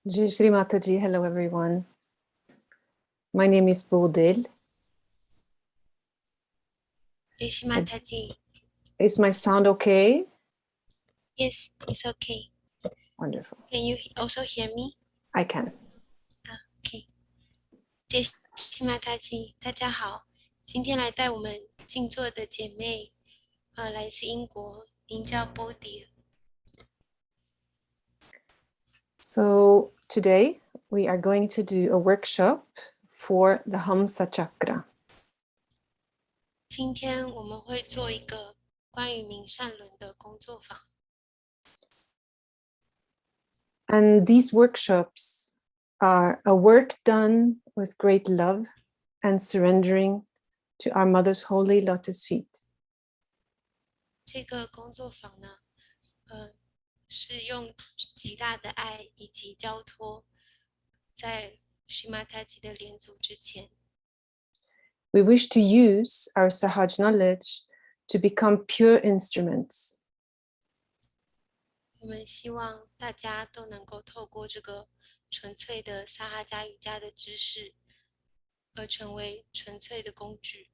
Jai Shri Mataji, hello everyone. My name is Bodil. Jai Shri Mataji. Is my sound okay? Yes, it's okay. Wonderful. Can you also hear me? I can. Okay. 谢谢 Mataji， 大家好。今天来带我们静坐的姐妹，来自英国，名叫 Bodhi。 So today we are going to do a workshop for the Hamsa Chakra. 今天我们会做一个关于明善轮的工作坊。And these workshops are a work done with great love and surrendering to our Mother's holy lotus feet. 这个工作坊呢，是用极大的爱以及交托，在 Shri Mataji 的莲足之前。We wish to use our Sahaj knowledge to become pure instruments. 我们希望大家都能够透过这个纯粹的撒哈加瑜伽的知识，而成为纯粹的工具。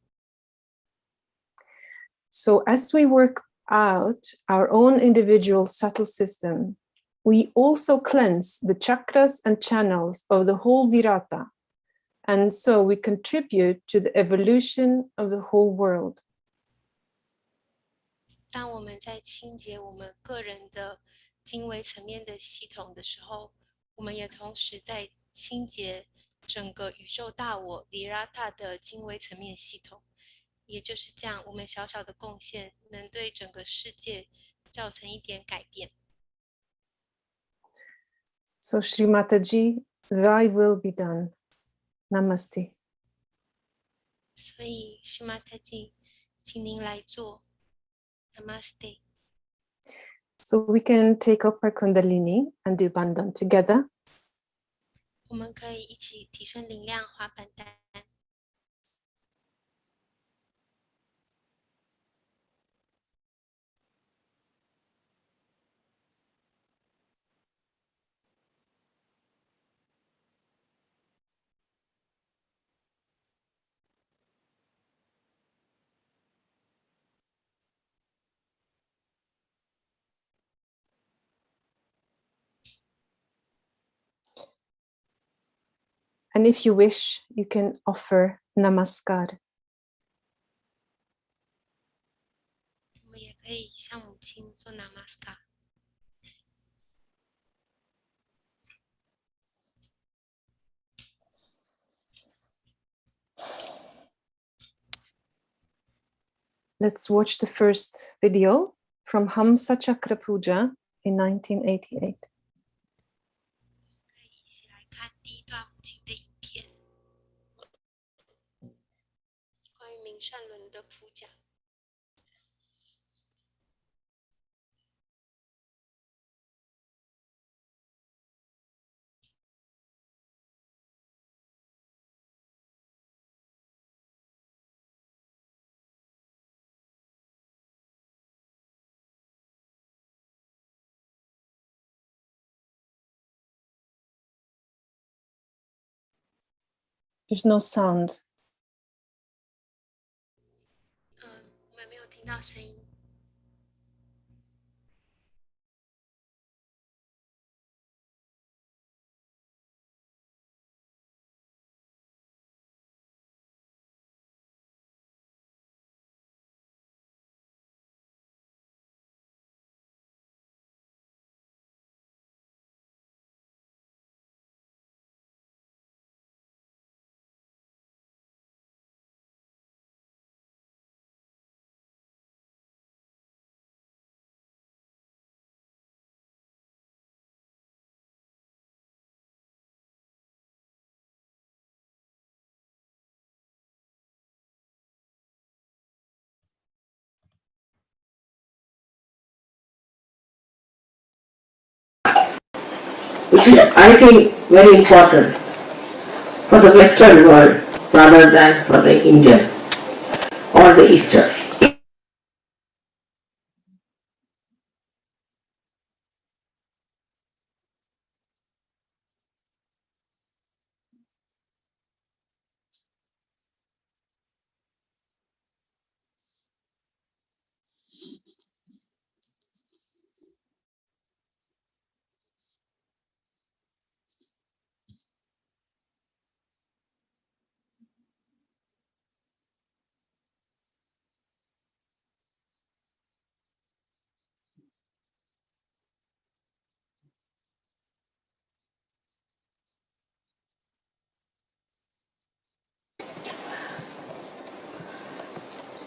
So as we work out our own individual subtle system, we also cleanse the chakras and channels of the whole Virata. And so we contribute to the evolution of the whole world. 当我们在清洁我们个人的经纬层面的系统的时候，我们也同时在清洁整个宇宙大我 Virata 的经纬层面系统。也就是这样，我们小小的贡献能对整个世界造成一点改变。So Shri Mataji, thy will be done. Namaste. 所以 Shri Mataji， 请您来做 Namaste。 So we can take up our Kundalini and do Bandhan together. 我们可以一起提升能量，滑板单。And if you wish, you can offer Namaskar. 我们也可以向母亲做 Namaskar。Let's watch the first video from Hamsa Chakra Puja in 1988. 可以一起来看第一段母亲的影片，关于明善轮的普讲。There's no sound. 我们没有听到声音。Which is, I think, very important for the Western world rather than for the Indian or the Eastern.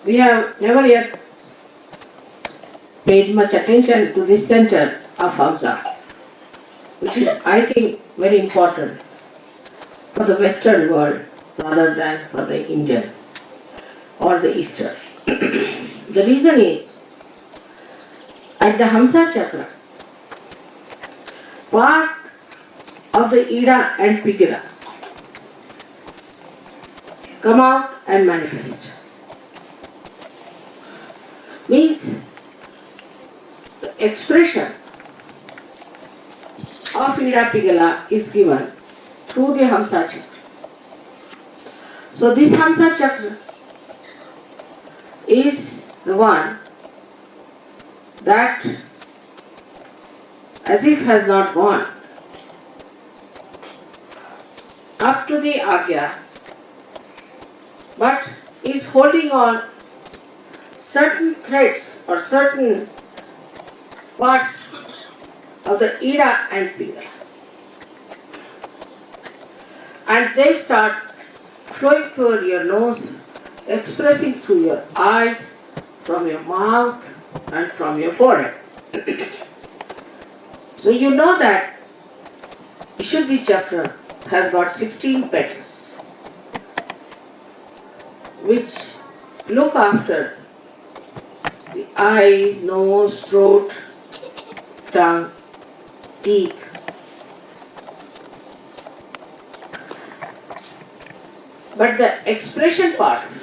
we have never yet paid much attention to this center of Hamsa, which is, I think, very important for the Western world rather than for the Indian or the Eastern. The reason is, at the Hamsa Chakra, part of the Ida and Pigila come out and manifest. Means the expression of Ida Pigala is given through the Hamsa Chakra. So this Hamsa Chakra is the one that as if has not gone up to the Agya, but is holding on certain threads or certain parts of the Ida and Pigala. And they start flowing through your nose, expressing through your eyes, from your mouth and from your forehead. So you know that Vishuddhi Chakra has got 16 petals which look after the eyes, nose, throat, tongue, teeth. But the expression part of it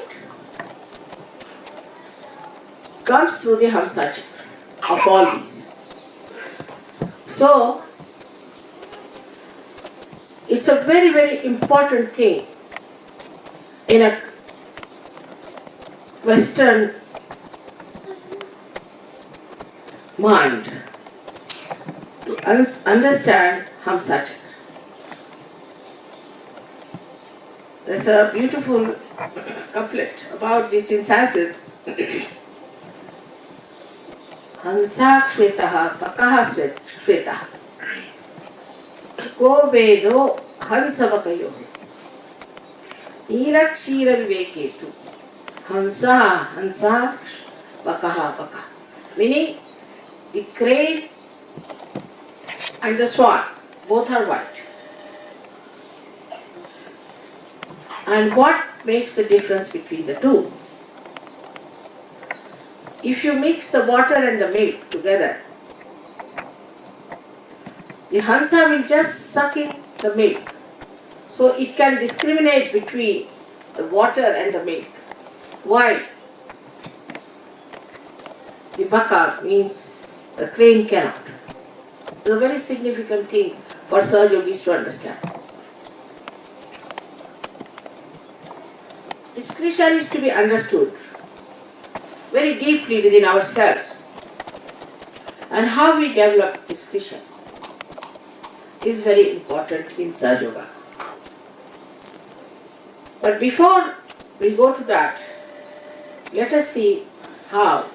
comes through the Hamsa Chakra of all these. So, it's a very, very important thing in a Western mind to understand Hamsa Chakra. There's a beautiful couplet about this in Sanskrit. Hamsa Shvetaha Pakaha Shvetaha Ko Vedo Hamsa Vakayo Nirakshira Viveketu Hamsa Hamsa Vakaha Vaka. Meaning the crane and the swan both are white. And what makes the difference between the two? If you mix the water and the milk together, the Hamsa will just suck in the milk. So it can discriminate between the water and the milk. Why? The Baka means the crane cannot. It's a very significant thing for Sahaja Yogis to understand. Discretion is to be understood very deeply within ourselves, and how we develop discretion is very important in Sahaja Yoga. But before we go to that, let us see how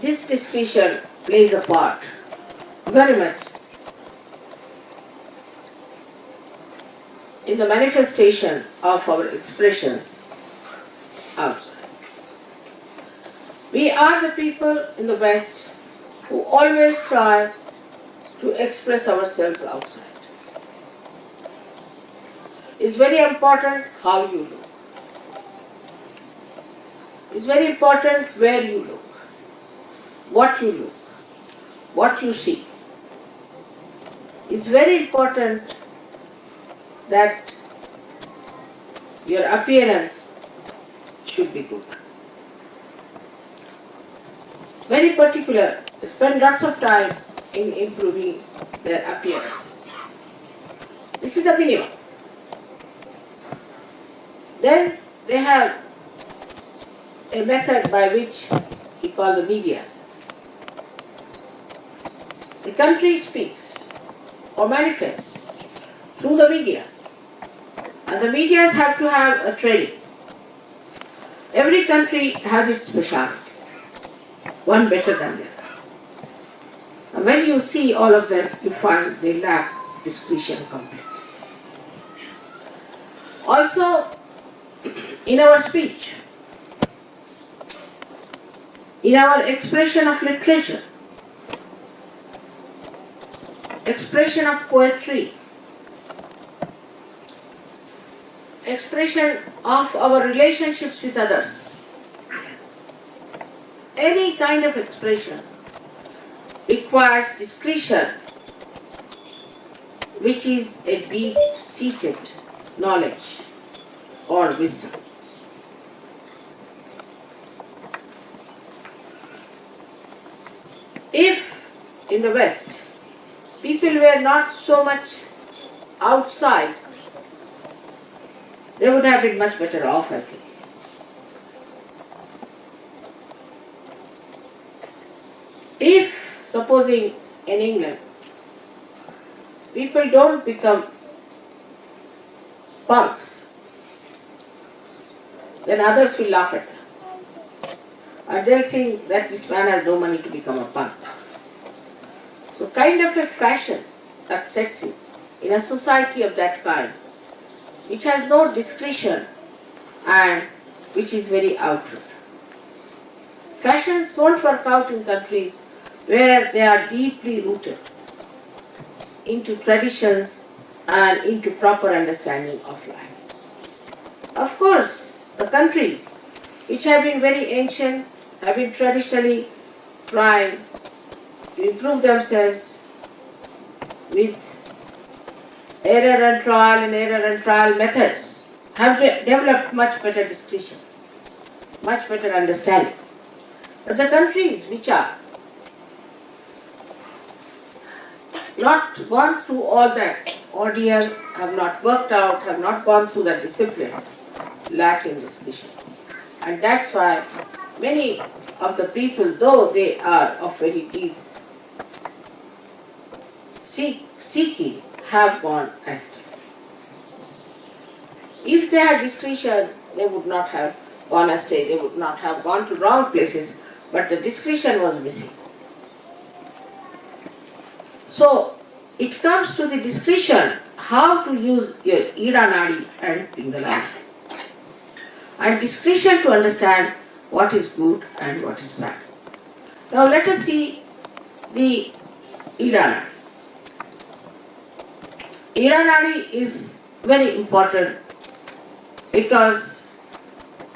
this discretion plays a part very much in the manifestation of our expressions outside. We are the people in the West who always try to express ourselves outside. It's very important how you look. It's very important where you look, what you look, what you see. It's very important that your appearance should be good. Very particular, they spend lots of time in improving their appearances. This is the minimum. Then they have a method by which we call the medias. The country speaks or manifests through the medias. And the medias have to have a training. Every country has its specialty, one better than the other. And when you see all of them, you find they lack discretion completely. Also, in our speech, in our expression of literature, expression of poetry, expression of our relationships with others. Any kind of expression requires discretion, which is a deep-seated knowledge or wisdom. If in the West people were not so much outside, they would have been much better off, I think. If, supposing in England, people don't become punks, then others will laugh at them. And they'll think that this man has no money to become a punk. So kind of a fashion that sets in a society of that kind, which has no discretion and which is very outward. Fashions won't work out in countries where they are deeply rooted into traditions and into proper understanding of life. Of course, the countries which have been very ancient have been traditionally trying to improve themselves with error and trial methods, have developed much better discretion, much better understanding. But the countries which are not gone through all that ordeal, have not worked out, have not gone through that discipline, lack in discretion. And that's why many of the people, though they are of very deep seeking, have gone astray. If they had discretion, they would not have gone astray, they would not have gone to wrong places, but the discretion was missing. So, it comes to the discretion how to use your Ida Nadi and Pingala. And discretion to understand what is good and what is bad. Now let us see the Ida Nadi. Ida Nadi is very important because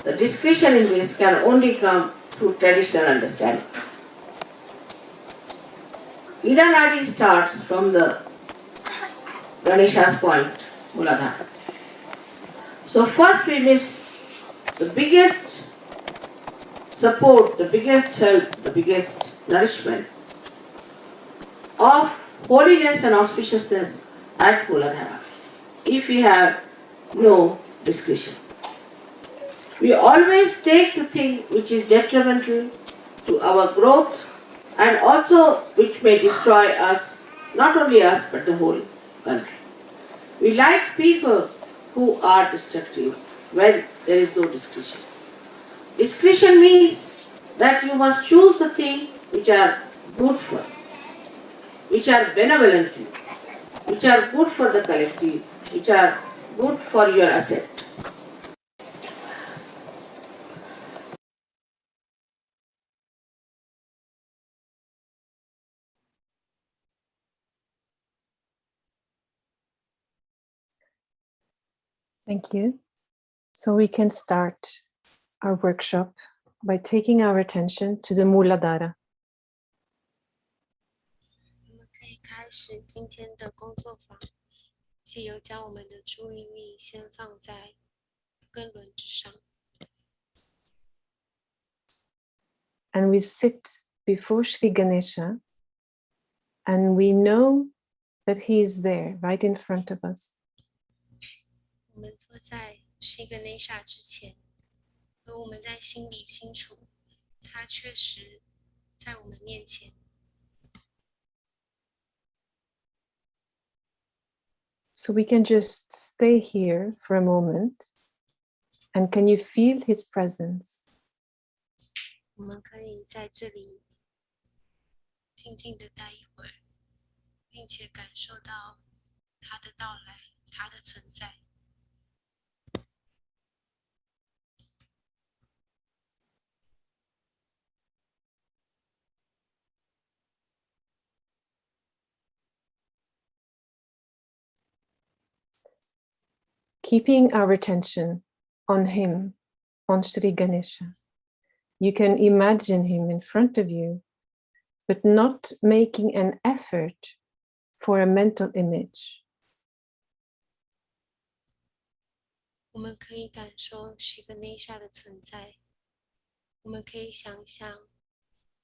the discretion in this can only come through traditional understanding. Ida Nadi starts from the Ganesha's point, Muladhara. So first we miss the biggest support, the biggest help, the biggest nourishment of holiness and auspiciousness at Muladhara, if we have no discretion. We always take the thing which is detrimental to our growth and also which may destroy us, not only us but the whole country. We like people who are destructive when there is no discretion. Discretion means that you must choose the things which are good for you, which are benevolent to you, which are good for the collective, which are good for your asset. Thank you. So we can start our workshop by taking our attention to the Muladhara. 我们可以开始今天的工作坊，借由将我们的注意力先放在根轮之上。 And we sit before Sri Ganesha and we know that he is there right in front of us. 我们坐在Sri Ganesha 之前，而我们在心里清楚，他确实在我们面前。 So we can just stay here for a moment. And can you feel his presence? 我们可以在这里静静的待一会儿，并且感受到他的到来，他的存在。keeping our attention on him, on Sri Ganesha. You can imagine him in front of you, but not making an effort for a mental image. 我们可以感受是个内下的存在，我们可以想象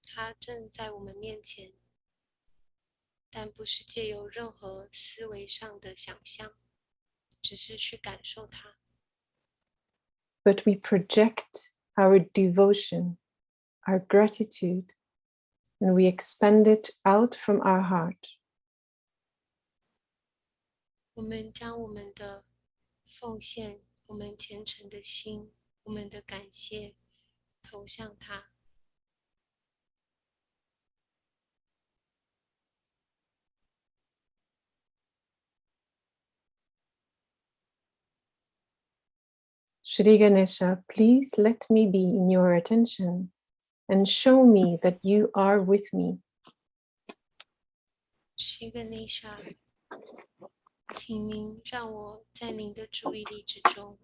它正在我们面前，但不是借由任何思维上的想象，只是去感受它。But we project our devotion, our gratitude, and we expand it out from our heart. 我们将我们的奉献、我们虔诚的心、我们的感谢投向它。Shri Ganesha, please let me be in your attention and show me that you are with me. Shri Ganesha，请您让我在您的注意力之中。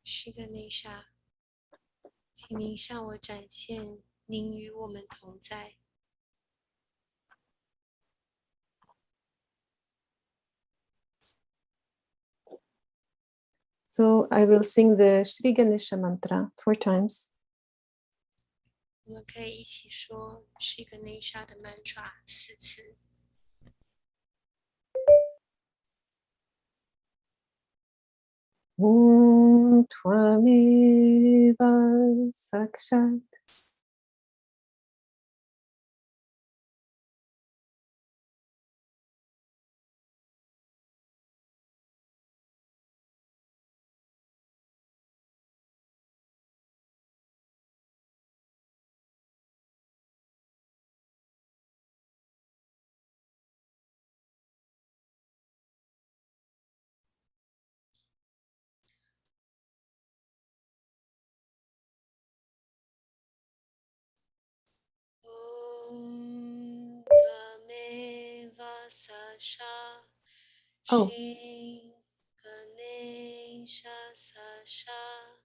Shri Ganesha，请您向我展现您与我们同在。So I will sing the Shri Ganesha mantra 4 times. 我们可以一起说 Shri Ganesha 的 mantra 4次。Om Tvameva Sakshat Om Tvameva Sakshat Oh. Shri Ganesha Sakshat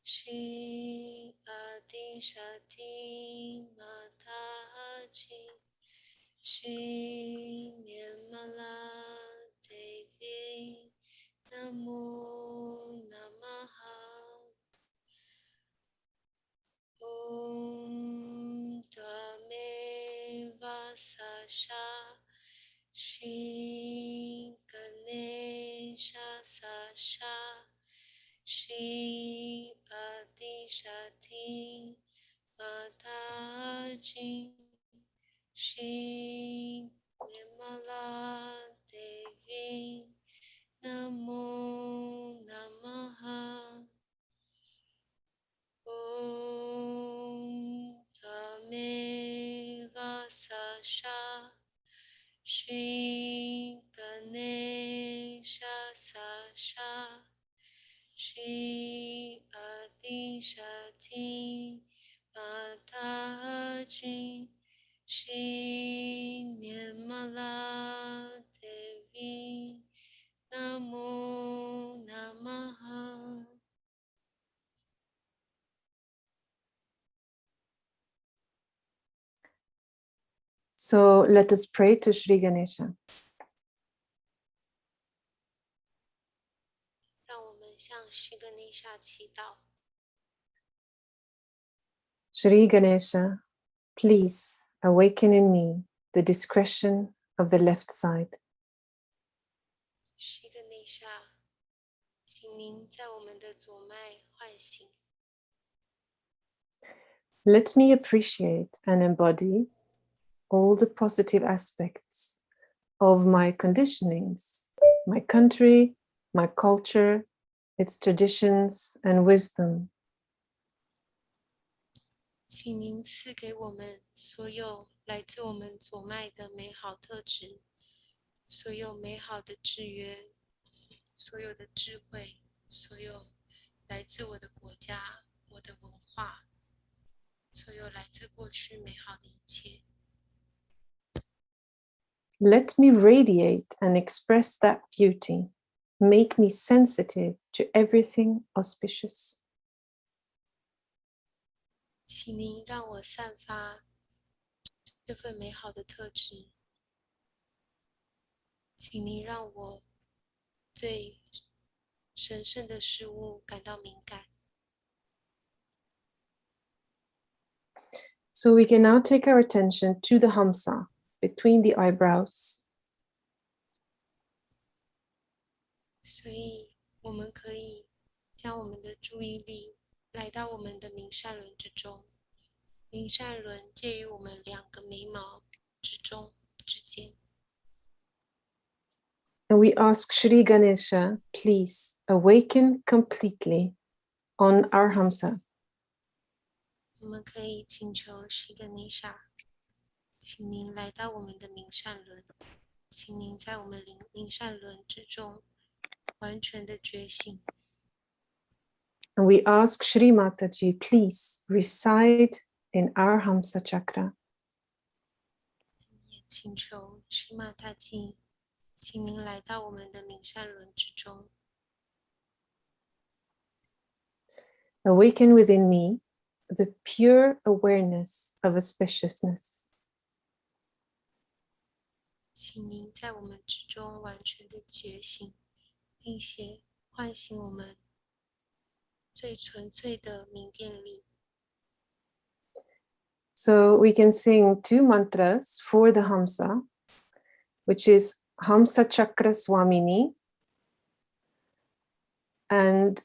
Shri Adi Shakti Mataji Shri Nirmala Devi Namo Namaha Om Tvameva Sakshat Shri Ganesha Sakshat Shri Adi Shakti Mataji Shri Nirmala Devi Namo Namaha Om Tvameva Sakshat Shri Ganesha Sakshat Shri Adi Shakti Mataji Shri Nirmala Devi Namo Namaha So let us pray to Shri Ganesha. 让我们向Shri Ganesha祈祷。Shri Ganesha, please awaken in me the discretion of the left side. Shri Ganesha，请您在我们的左脉唤醒。Let me appreciate and embody all the positive aspects of my conditionings, my country, my culture, its traditions and wisdom. 请您赐给我们所有来自我们左脉的美好特质，所有美好的制约，所有的智慧，所有来自我的国家、我的文化，所有来自过去美好的一切。Let me radiate and express that beauty. Make me sensitive to everything auspicious. 请您让我散发这份美好的特质，请您让我对神圣的事物感到敏感。So we can now take our attention to the Hamsa between the eyebrows. 所以我们可以将我们的注意力来到我们的明善轮之中，明善轮介于我们两个眉毛之间。And we ask Shri Ganesha, please awaken completely on our Hamsa. 我们可以请求Shri Ganesha，请您来到我们的明善轮，请您在我们明善轮之中完全的觉醒。And we ask Shri Mataji, please reside in our Hamsa Chakra. 也请求Shri Mataji，请您来到我们的明善轮之中。Awaken within me the pure awareness of auspiciousness. 请您在我们之中完全的觉醒，并且唤醒我们最纯粹的明辨力。So we can sing two mantras for the Hamsa, which is Hamsa Chakra Swamini and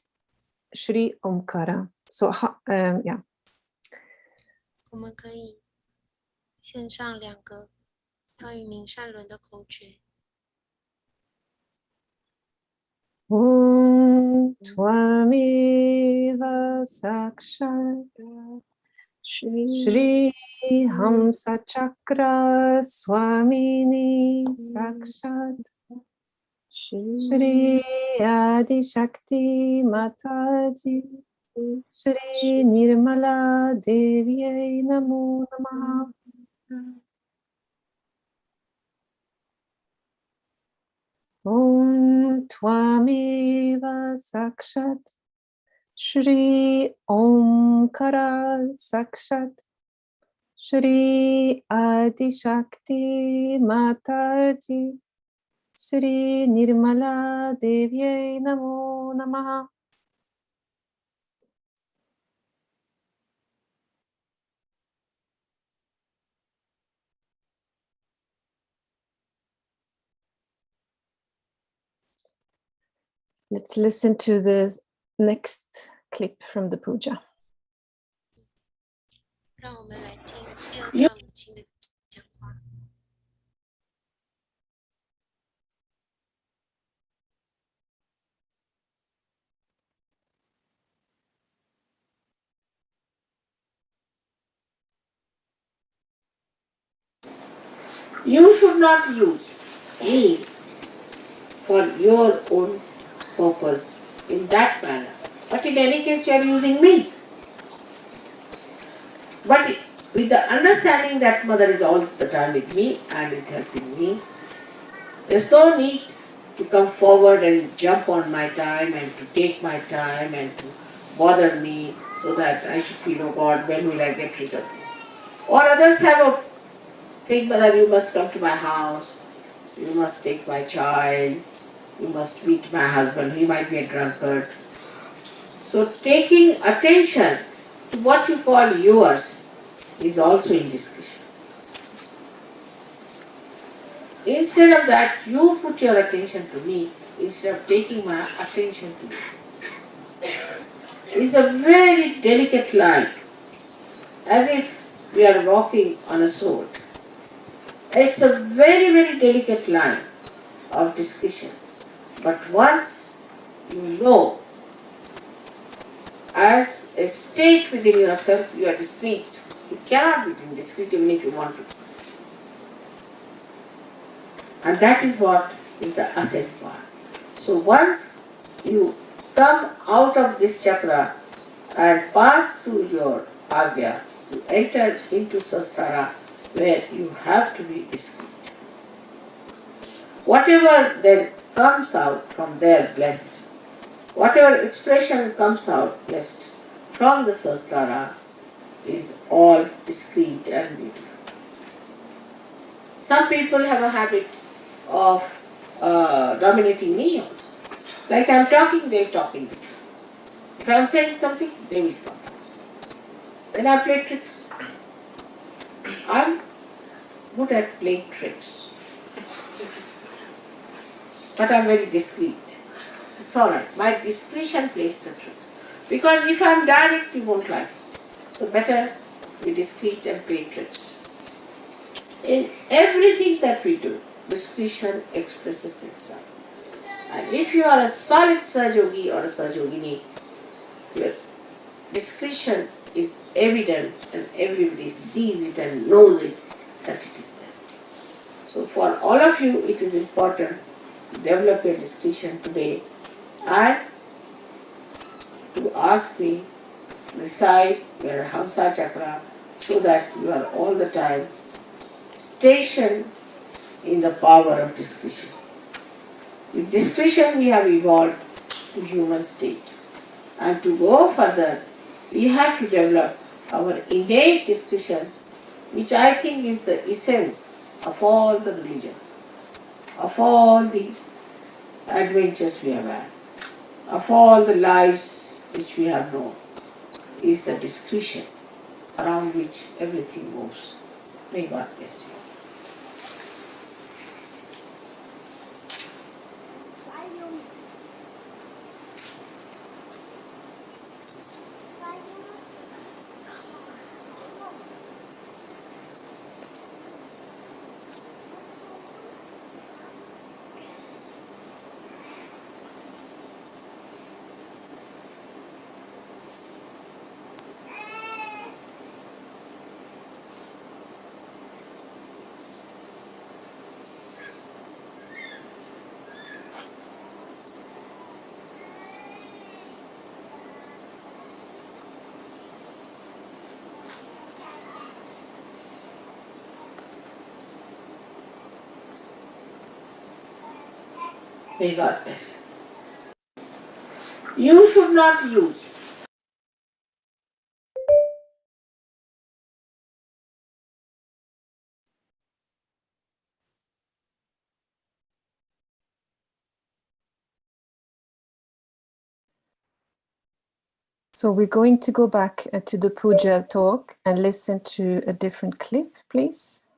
Shri Omkara. So, yeah. 我们可以献上两个关于明善轮的口诀。Om Tvameva Sakshat Shri Hamsa Chakra Swamini Sakshat Shri Adi Shakti Mataji Shri Nirmala Devyai Namo Namaha. Om Tvameva Sakshat Shri Omkara Sakshat Shri Adi Shakti Mataji Shri Nirmala Devyai Namo Namaha. Let's listen to the next clip from the puja. 让我们来听第二段母亲的讲话。You should not use me for your own purpose in that manner. But in any case, you are using me. But with the understanding that Mother is all the time with me and is helping me, there's no need to come forward and jump on my time and to take my time and to bother me so that I should feel, oh God, when will I get rid of this? Or others have a thing, Mother, you must come to my house, you must take my child, you must meet my husband, he might be a drunkard. So taking attention to what you call yours is also indiscretion. Instead of that, you put your attention to me instead of taking my attention to you. It's a very delicate line, as if we are walking on a sword. It's a very, very delicate line of discretion. But once you know, as a state within yourself, you are discreet. It cannot be discrete even if you want to. And that is what is the ascent part. So once you come out of this chakra and pass through your agya, you enter into sastara where you have to be discrete. Whatever then comes out from there blessed, whatever expression comes out blessed from the sastara is all discrete and beautiful. Some people have a habit of dominating me also. Like I am talking, they are talking. If I am saying something, they will talk. Then I play tricks. I am good at playing tricks. But I am very discreet. It's alright. My discretion plays the tricks. Because if I am direct, you won't like it. So better be discreet and play tricks. In everything that we do, discretion expresses itself. And if you are a solid Sahajogi or a Sahajogini, your discretion is evident and everybody sees it and knows it that it is there. So for all of you, it is important to develop your discretion today and to ask me to recite your Hamsa Chakra so that you are all the time stationed in the power of discretion. With discretion we have evolved to human state. And to go further, we have to develop our innate discretion, which I think is the essence of all the religion, of all the adventures we have had, of all the lives which we have known, is the discretion around which everything moves. May God bless you. May God bless you. You should not use So we're going to go back to the puja talk and listen to a different clip, please.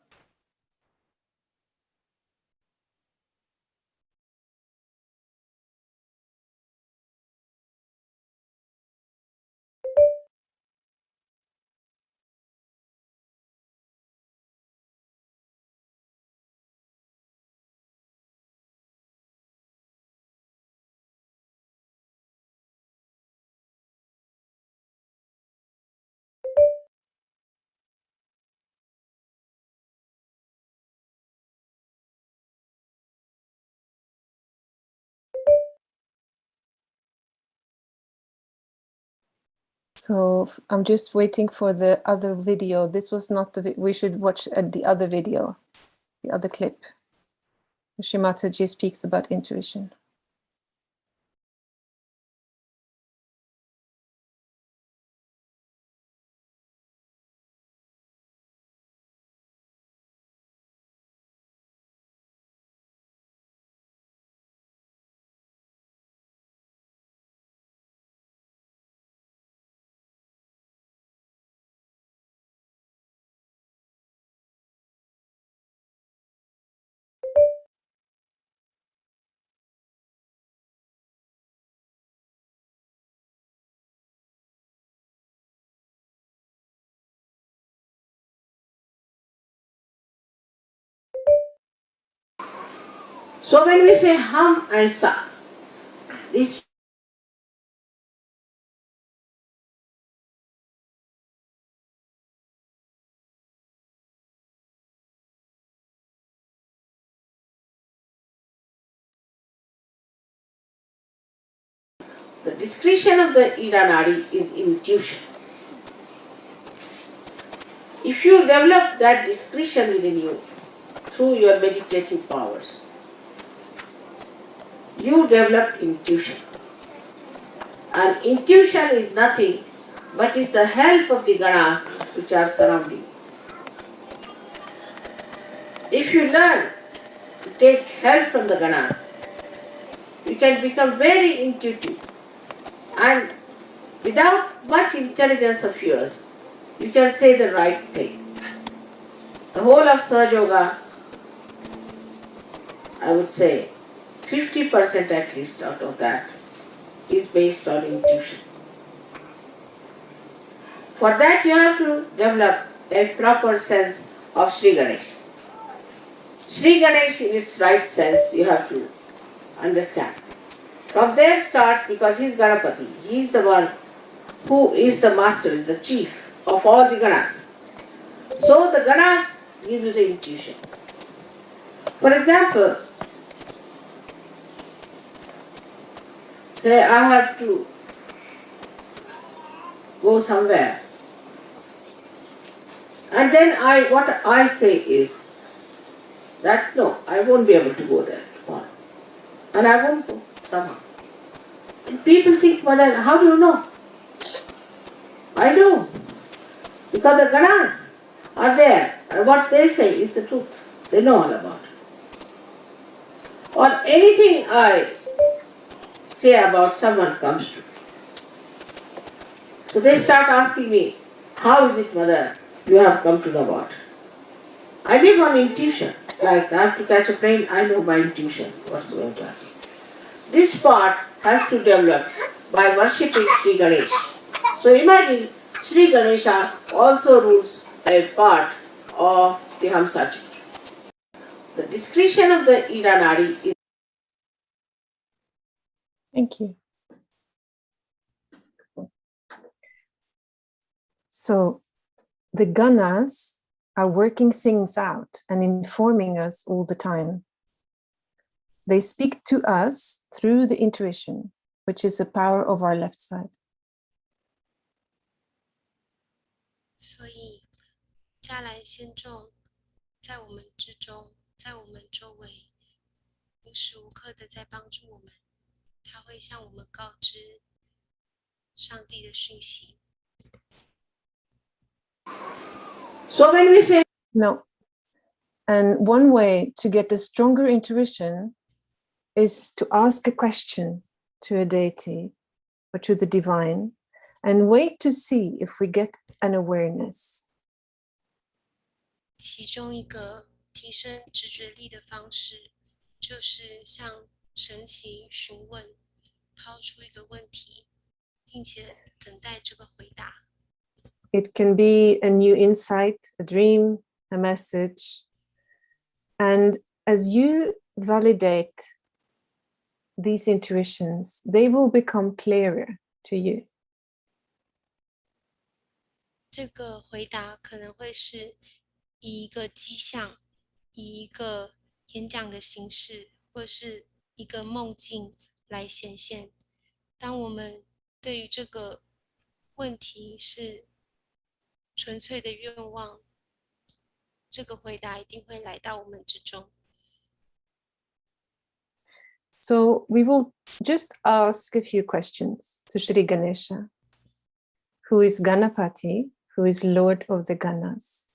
So I'm just waiting for the other video. This was not the, we should watch the other video, the other clip. Shimataji speaks about intuition. So when we say hum and sa, this The discretion of the Ida Nadi is intuition. If you develop that discretion within you through your meditative powers, you develop intuition. And intuition is nothing but is the help of the ganas which are surrounding you. If you learn to take help from the ganas, you can become very intuitive, and without much intelligence of yours, you can say the right thing. The whole of Sahaja Yoga, I would say 50% at least out of that is based on intuition. For that you have to develop a proper sense of Sri Ganesh. Sri Ganesh in its right sense you have to understand. From there starts, because he is Ganapati, he is the one who is the master, is the chief of all the ganas. So the ganas give you the intuition. For example, say I have to go somewhere, and then what I say is that no, I won't be able to go there tomorrow, and I won't go somehow. And people think, Mother, how do you know? I do, because the ganas are there, and what they say is the truth. They know all about it. Or anything I say about someone comes true. So they start asking me, how is it, Mother, you have come to know about it? I live on intuition. Like I have to catch a plane, I know by intuition what's going to happen. This part has to develop by worshipping Sri Ganesh. So imagine Sri Ganesha also rules a part of the Hamsa Chakra. The discretion of the Ida Nadi is. Thank you. So the ganas are working things out and informing us all the time. They speak to us through the intuition, which is the power of our left side. 所以迦兰仙众在我们之中，在我们周围，无时无刻的在帮助我们。他会向我们告知上帝的讯息。So when we say No. And one way to get a stronger intuition is to ask a question to a deity or to the divine and wait to see if we get an awareness. 其中一个提升直觉力的方式，就是向神奇询问，抛出一个问题，并且等待这个回答。It can be a new insight, a dream, a message. And as you validate these intuitions, they will become clearer to you. 这个回答可能会是以一个迹象，以一个演讲的形式，或是一个梦境来显现。当我们对于这个问题是纯粹的愿望，这个回答一定会来到我们之中。So we will just ask a few questions to Sri Ganesha, who is Ganapati, who is Lord of the Ganas.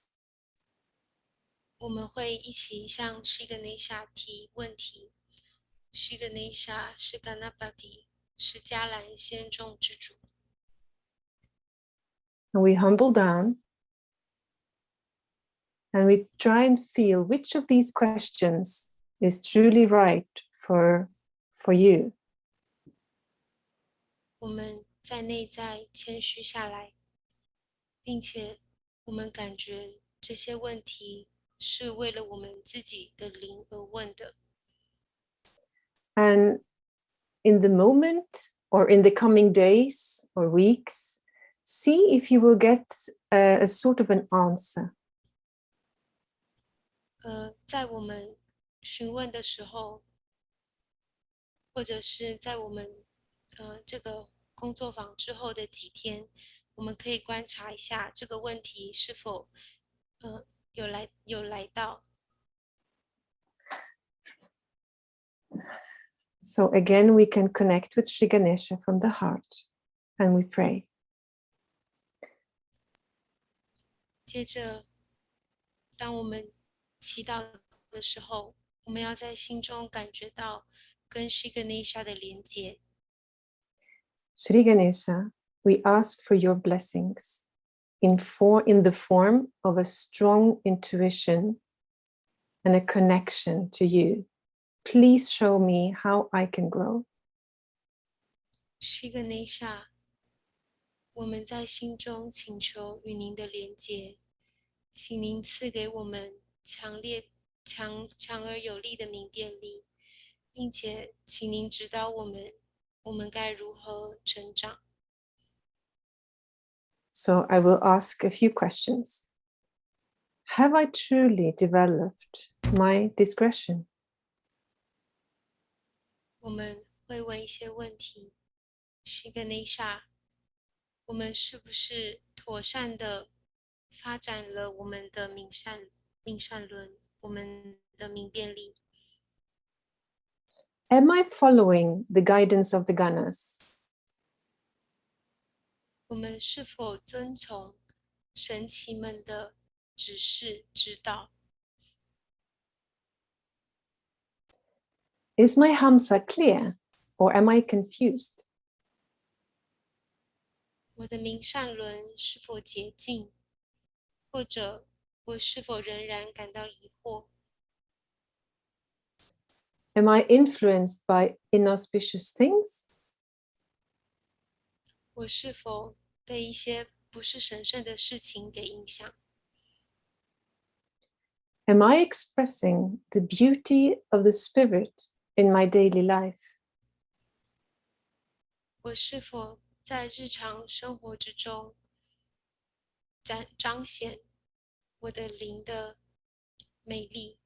我们会一起向 Sri Ganesha 提问题。Sri Ganesha 是 Ganapati， 是迦兰仙众之主。And we humble down and we try and feel which of these questions is truly right for you. 我们在内在谦虚下来，并且我们感觉这些问题是为了我们自己的灵而问的。And in the moment or in the coming days or weeks, see if you will get a sort of an answer. 在我们询问的时候，或者是在我们这个工作坊之后的几天，我们可以观察一下这个问题是否有来到。So again, we can connect with Shri Ganesha from the heart and we pray. 接着，当我们祈祷的时候，我们要在心中感觉到跟 Shri Ganesha 的连接。Shri Ganesha, we ask for your blessings in the form of a strong intuition and a connection to you. Please show me how I can grow. Shri Ganesha, 我们在心中请求与您的连接，请您赐给我们强而有力的明辨力，并且请您指导我们该如何成长。So I will ask a few questions. Have I truly developed my discretion? 我们会问一些问题。Shri Ganesha，我们是不是妥善的发展了我们的命善论，我们的明辨力？ Am I following the guidance of the Ganas? 我们是否遵从神奇们的指示指导？ Is my Hamsa clear or am I confused? 我的明善轮是否洁净，或者我是否仍然感到疑惑？ Am I influenced by inauspicious things? 我是否被一些不是神圣的事情给影响？ Am I expressing the beauty of the spirit in my daily life? 我是否在日常生活之中彰显我的灵的美丽？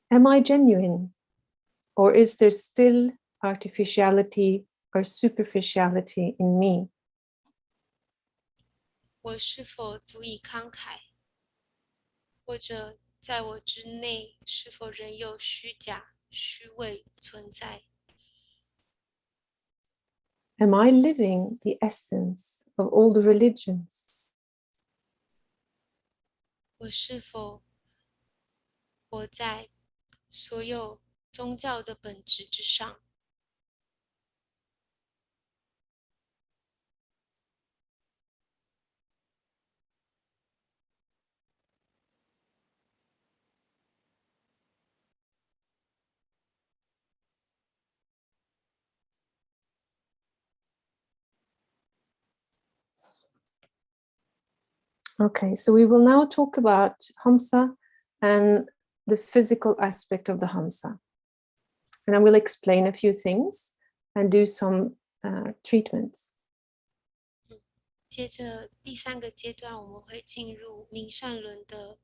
Am I genuine? Or is there still artificiality or superficiality in me? 我是否足以慷慨？或者在我之内是否仍有虚假、虚伪存在？ Am I living the essence of all the religions? 我是否活在所有宗教的本质之上？ Okay, so we will now talk about Hamsa and the physical aspect of the Hamsa. And I will explain a few things and do some treatments. 接着第三个阶段，我们会进入明善轮的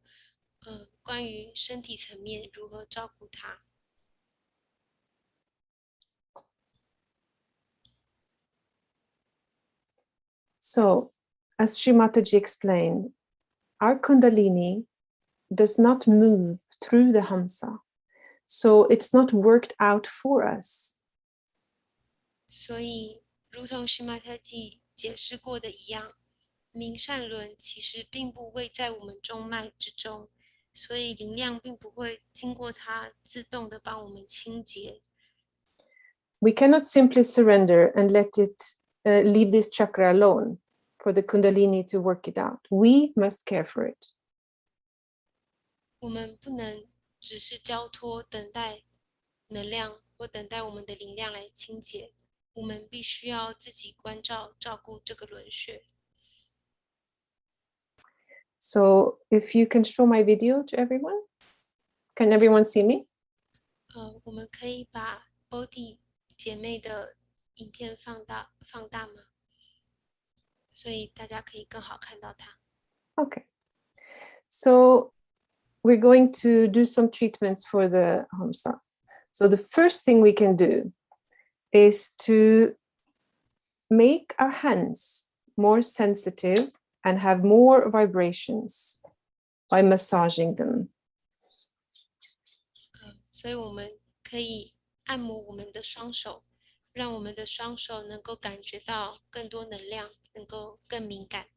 关于身体层面如何照顾它。 So, as Sri Mataji explained, our Kundalini does not move through the Hamsa. So it's not worked out for us. 所以，如同须玛特记解释过的一样，明善轮其实并不位在我们中脉之中，所以灵量并不会经过它自动的帮我们清洁。 We cannot simply surrender and let it leave this chakra alone for the Kundalini to work it out. We must care for it. 我们不能只是交托，等待能量或等待我们的灵量来清洁，我们必须要自己关照、照顾这个轮穴。 So if you can show my video to everyone, can everyone see me? 我们可以把 Body 姐妹的影片放大吗？所以大家可以更好看到它。 Okay. So we're going to do some treatments for the Hamsa. So the first thing we can do is to make our hands more sensitive and have more vibrations by massaging them. 所以我们可以按摩我们的双手，让我们的双手能够感觉到更多能量，能够更敏感。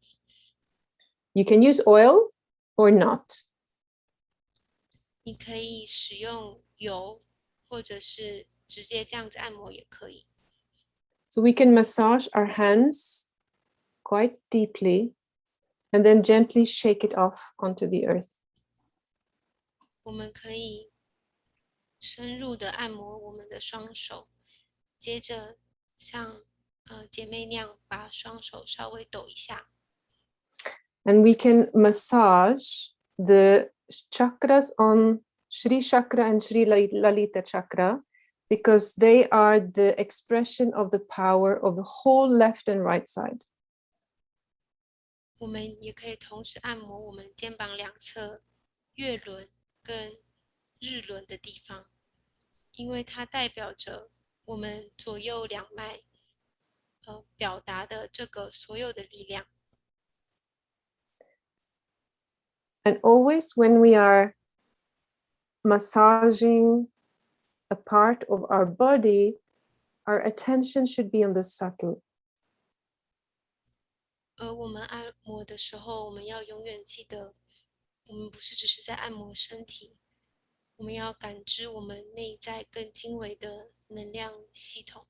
You can use oil or not. 你可以使用油，或者是直接这样子按摩也可以。So we can massage our hands quite deeply and then gently shake it off onto the earth. 我们可以深入的按摩我们的双手，接着像姐妹那样把双手稍微抖一下。And we can massage the chakras on Shri Chakra and Shri Lalita Chakra because they are the expression of the power of the whole left and right side. 我们也可以同时按摩我们肩膀两侧月轮跟日轮的地方，因为它代表着我们左右两脉表达的这个所有的力量。And always when we are massaging a part of our body, our attention should be on the subtle. 而我们按摩的时候，我们要永远记得，我们不是只是在按摩身体，我们要感知我们内在更精微的能量系统。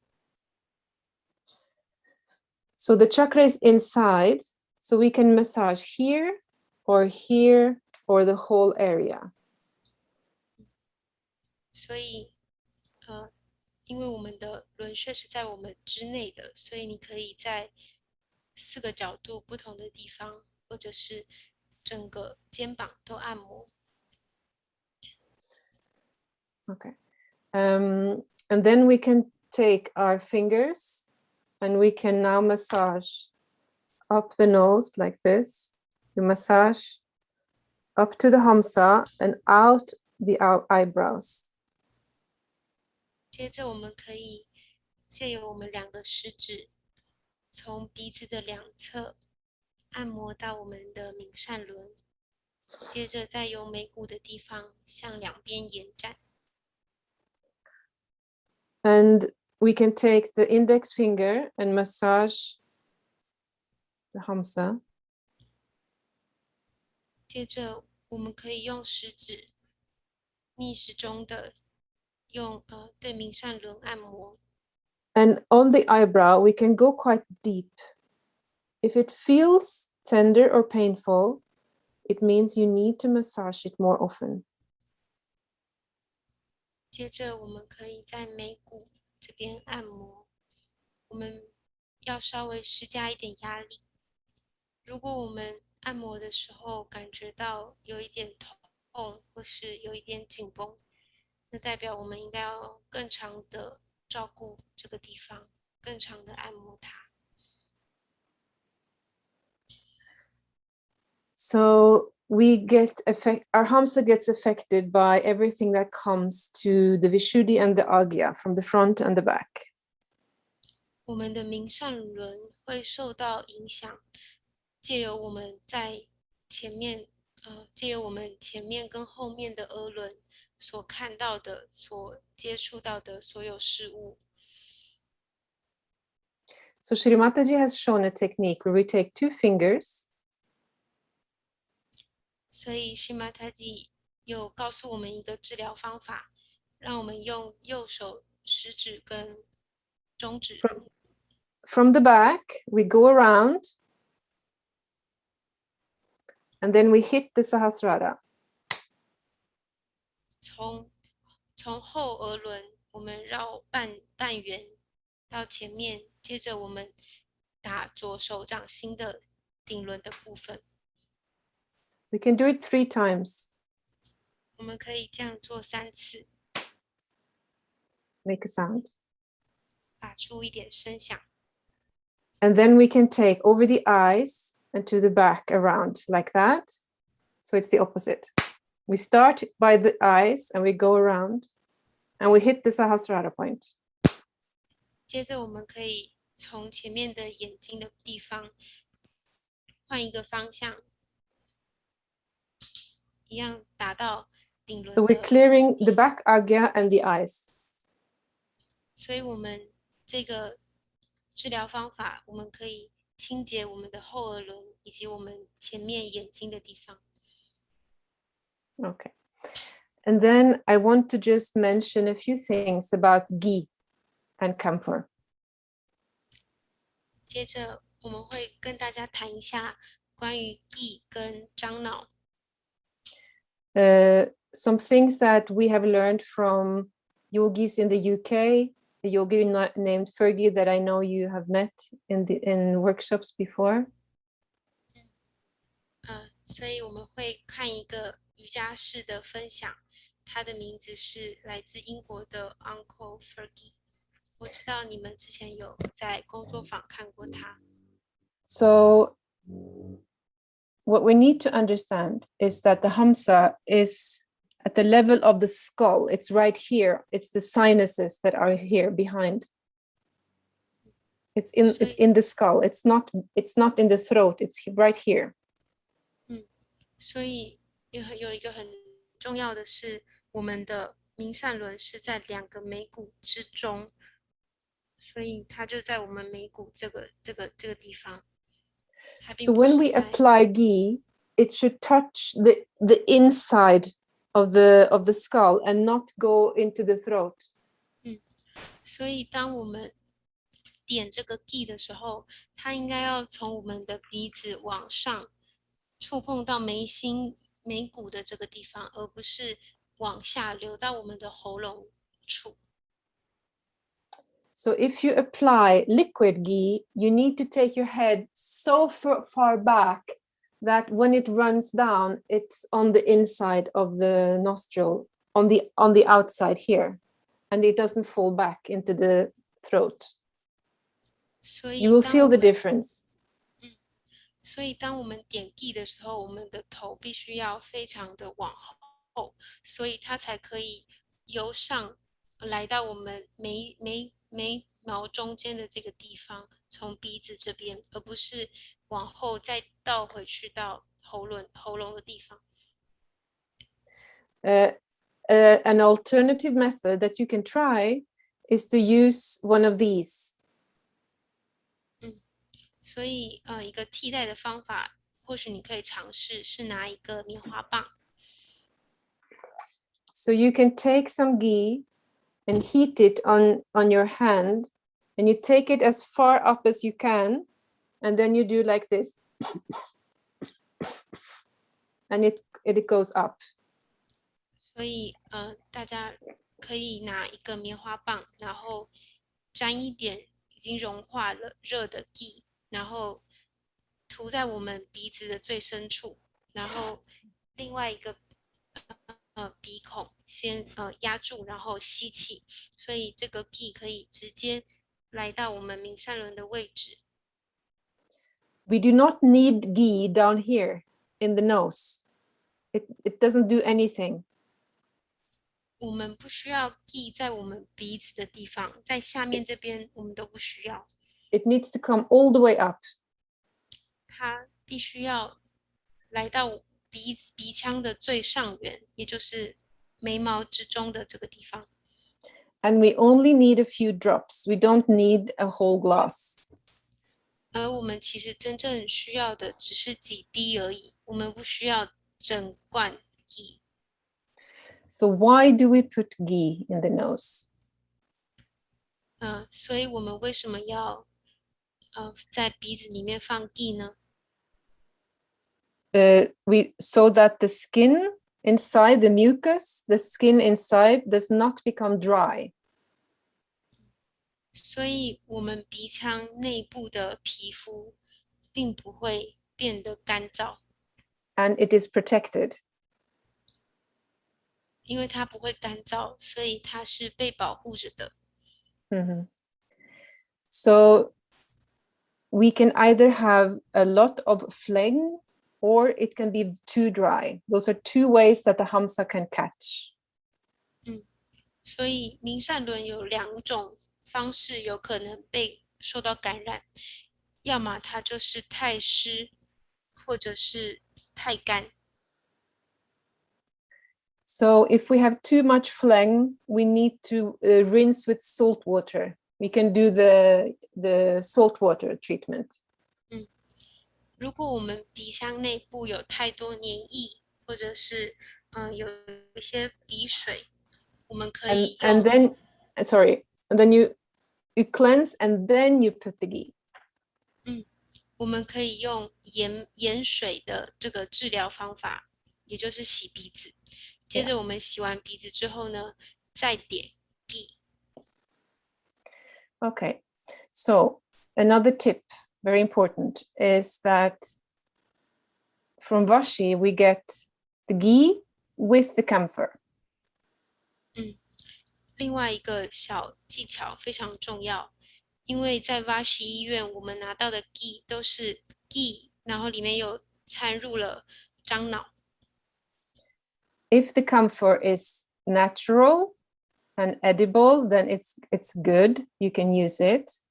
So the chakra is inside, so we can massage here or here or the whole area. 所以，因为我们的轮穴是在我们之内的，所以你可以在4个角度不同的地方，或者是整个肩膀都按摩。Okay. And then we can take our fingers and we can now massage up the nose like this. You massage up to the Hamsa and out the eyebrows. 接着我们可以借由我们2个食指，从鼻子的两侧按摩到我们的明善轮，接着再由眉骨的地方向两边延展。And we can take the index finger and massage the Hamsa. 接着我们可以用食指逆时钟的用对明善轮按摩。And on the eyebrow, we can go quite deep. If it feels tender or painful, it means you need to massage it more often. 接着我们可以在眉骨这边按摩，我们要稍微施加一点压力。如果我们按摩的时候感觉到有一点痛，或是有一点紧绷，那代表我们应该要更长的照顾这个地方，更长的按摩它。So our Hamsa gets affected by everything that comes to the Vishuddhi and the Agya from the front and the back. 我们的明善轮会受到影响，借由我们在前面，借由我们前面跟后面的额轮所看到的、所接触到的所有事物。So Shri Mataji has shown a technique where we take 2 fingers. 所以Shri Mataji有告诉我们一个治疗方法，让我们用右手食指跟中指。From the back, we go around, and then we hit the Sahasrara. 从后额轮，我们绕半圆到前面，接着我们打左手掌心的顶轮的部分。We can do it 3 times. 我们可以这样做3次， Make a sound. 发出一点声响。And then we can take over the eyes and to the back around like that. So it's the opposite. We start by the eyes and we go around. And we hit the Sahasrara point. 接着我们可以从前面的眼睛的地方换一个方向，一样达到顶轮 So we're 的。 clearing the back agya and the eyes. 所以我们这个治疗方法，我们可以清洁我们的后额轮以及我们前面眼睛的地方。 Okay. And then I want to just mention a few things about ghee and camphor. 接着我们会跟大家谈一下关于 ghee 跟樟脑。 Some things that we have learned from yogis in the UK, a yogi named Fergie that I know you have met in workshops before. 所以我们会看一个瑜伽士的分享，他的名字是来自英国的 Uncle Fergie。 我知道你们之前有在工作坊看过他。 So what we need to understand is that the Hamsa is at the level of the skull. It's right here. It's the sinuses that are here behind. It's in the skull. It's not in the throat. It's right here. 所以有一个很重要的是，我们的明善轮是在两个眉骨之中，所以它就在我们眉骨这个地方。 So when we apply ghee, it should touch the inside of the skull and not go into the throat. 所以当我们点这个 ghee 的时候，它应该要从我们的鼻子往上触碰到眉骨的这个地方，而不是往下流到我们的喉咙处。 So if you apply liquid ghee, you need to take your head so far back that when it runs down, it's on the inside of the nostril, on the outside here, and it doesn't fall back into the throat. You will feel the difference. 所以当我们点 ghee 的时候，我们的头必须要非常的往后，所以它才可以由上来到我们眉毛中间的这个地方，从鼻子这边，而不是往后再倒回去到喉咙的地方。 An alternative method that you can try is to use one of these. 所以一个替代的方法，或许你可以尝试是拿一个棉花棒。 So you can take some ghee and heat it on your hand, and you take it as far up as you can, and then you do like this, and it goes up. 所以大家可以拿一个棉花棒，然后沾一点已经融化了热的 ghee， 然后涂在我们鼻子的最深处，然后另外一个鼻孔先压住，然后吸气，所以这个 ghee 可以直接来到我们明善轮的位置。 We do not need ghee down here in the nose. It doesn't do anything. 我们不需要 ghee 在我们鼻子的地方，在下面这边我们都不需要。 It needs to come all the way up. 它必须要来到鼻腔的最上缘，也就是眉毛之中的这个地方。 And we only need a few drops. We don't need a whole glass. 而我们其实真正需要的只是几滴而已，我们不需要整罐 ghee。 So why do we put ghee in the nose? 所以我们为什么要在鼻子里面放 ghee 呢？ So that the skin inside, the mucus, the skin inside does not become dry. 所以我们鼻腔内部的皮肤并不会变得干燥， And it is protected. 因为它不会干燥，所以它是被保护着的。 Mm-hmm. So we can either have a lot of phlegm or it can be too dry. Those are two ways that the Hamsa can catch. 所以明善轮有两种方式有可能被受到感染，要么它就是太湿，或者是太干。So if we have too much phlegm, we need to rinse with salt water. We can do the salt water treatment. 如果我们鼻腔内部有太多黏液，或者是有一些鼻水，我们可以用 And then, sorry, and then you cleanse and then you put the ghee. 我们可以用盐水的这个治疗方法，也就是洗鼻子。接着我们洗完鼻子之后呢，再点 ghee。Okay, so another tip, very important, is that from Vashi we get the ghee with the camphor. 另外一个小技巧非常重要，因为在 Vashi 医院，我们拿到的 ghee 都是 ghee，然后里面有掺入了樟脑。If the camphor is natural and edible, then it's good. You can use it.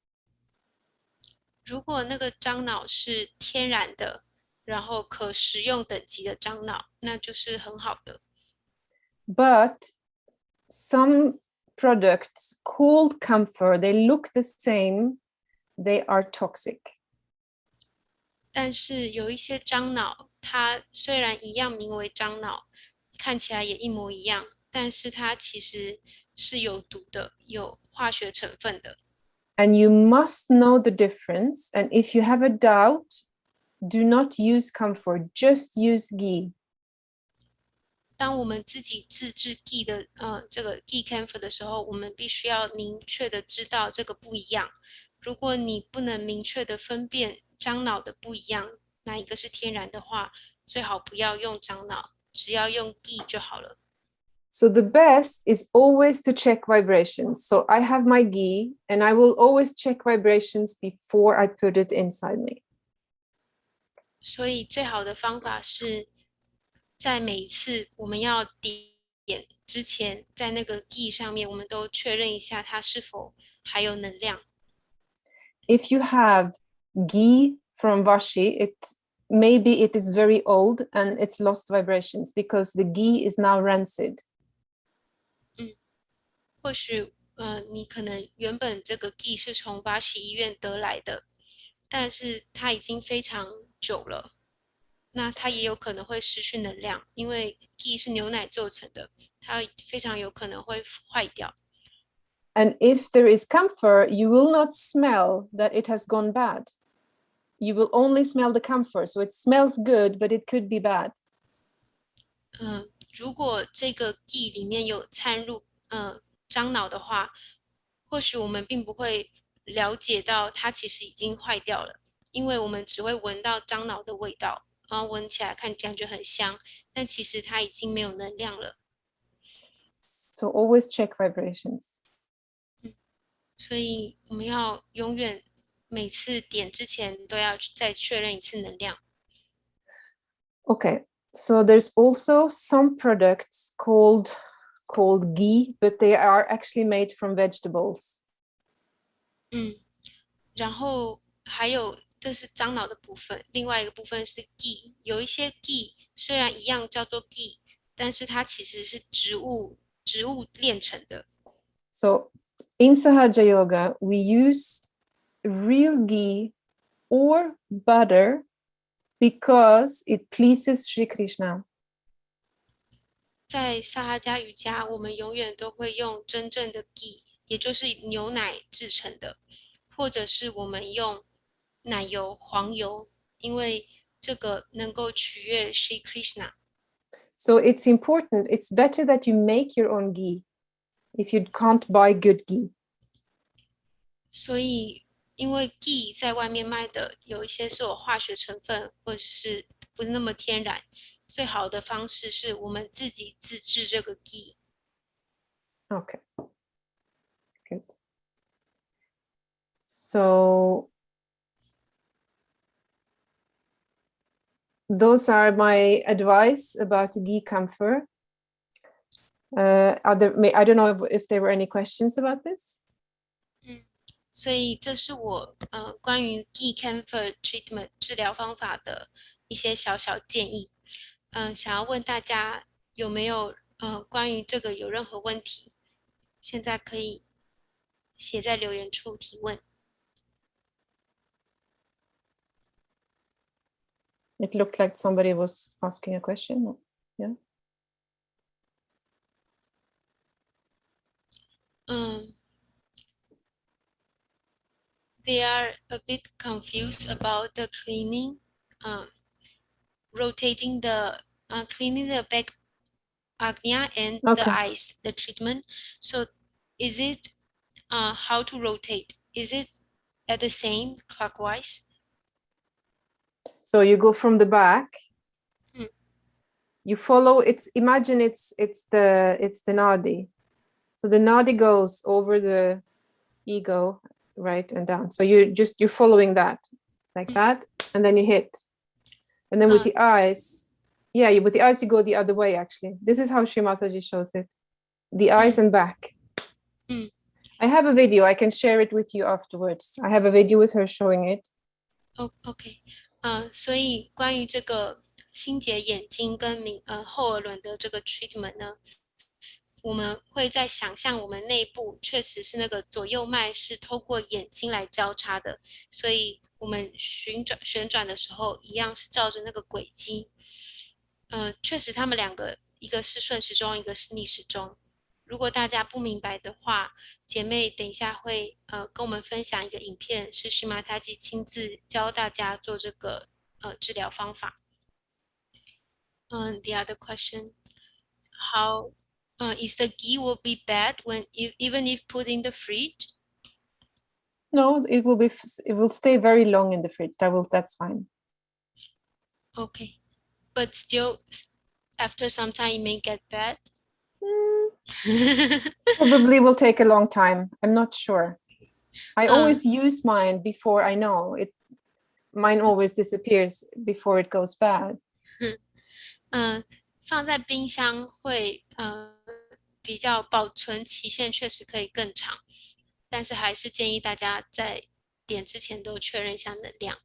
如果那个樟脑是天然的，然后可食用等级的樟脑，那就是很好的。But some products called camphor, they look the same, they are toxic. 但是有一些樟脑，它虽然一样名为樟脑，看起来也一模一样，但是它其实是有毒的，有化学成分的。And you must know the difference. And if you have a doubt, do not use camphor, just use ghee. 当我们自己自制 ghee 的这个 ghee camphor 的时候，我们必须要明确的知道这个不一样。如果你不能明确的分辨樟脑的不一样，哪一个是天然的话，最好不要用樟脑，只要用 ghee 就好了。So the best is always to check vibrations. So I have my ghee and I will always check vibrations before I put it inside me. 所以最好的方法是在每一次我们要点之前，在那个 ghee 上面，我们都确认一下它是否还有能量。If you have ghee from Vashi, maybe it is very old and it's lost vibrations because the ghee is now rancid. 或许你可能原本这个 ghee 是从巴西医院得来的，但是它已经非常久了，那它也有可能会失去能量，因为 ghee 是牛奶做成的，它非常有可能会坏掉。And if there is camphor, you will not smell that it has gone bad. You will only smell the camphor. So it smells good, but it could be bad. 如果这个 ghee 里面有掺入樟脑的话，或许我们并不会了解到它其实已经坏掉了，因为我们只会闻到樟脑的味道，然后闻起来感觉很香，但其实它已经没有能量了。So always check vibrations. 所以我们要永远每次点之前都要再确认一次能量。Okay, so there's also some products called ghee, but they are actually made from vegetables. 然后还有这是樟脑的部分，另外一个部分是 ghee， 有一些 ghee 虽然一样叫做 ghee， 但是它其实是植物炼成的。So in Sahaja Yoga, we use real ghee or butter because it pleases Sri Krishna. 在萨哈加瑜伽，我们永远都会用真正的 ghee， 也就是牛奶制成的，或者是我们用奶油、黄油，因为这个能够取悦 Sri Krishna。So it's important, it's better that you make your own ghee if you can't buy good ghee. 所以，因为 ghee 在外面卖的有一些是有化学成分，或者是不是那么天然，最好的方式是我们自己自制这个 ghee。Okay, good. So those are my advice about ghee camphor. I don't know if there were any questions about this. 所以这是我关于 ghee camphor treatment 治疗方法的一些小小建议。想要问大家有没有关于这个有任何问题？现在可以写在留言处提问。It looked like somebody was asking a question. Yeah. They are a bit confused about the cleaning, rotating the cleaning the back agnya and the eyes, the treatment. So is it how to rotate? Is it at the same clockwise? So you go from the back. You follow imagine it's the nadi. So the nadi goes over the ego, right, and down. So you're following that like that, and then you hit. And then with the eyes, with the eyes you go the other way actually. This is how Shri Mataji shows it. The eyes and back. I have a video, I can share it with you afterwards. I have a video with her showing it. OK， 所以关于这个清洁眼睛跟后耳轮的这个 treatment 呢，我们会在想象我们内部确实是那个左右脉是透过眼睛来交叉的，所以我们旋转的时候一样是照着那个轨迹。确实他们两个一个是顺时钟，一个是逆时钟。如果大家不明白的话，姐妹等一下会跟我们分享一个影片，是Shri Mataji亲自教大家做这个治疗方法。The other question, how is the ghee will be bad even if put in the fridge? No, it will stay very long in the fridge. That's fine. Okay, but still after some time it may get bad. Probably will take a long time. I'm not sure. I always use mine before I know it. Mine always disappears before it goes bad. 放在冰箱会比较保存期限确实可以更长，但是还是建议大家在点之前都确认一下能量。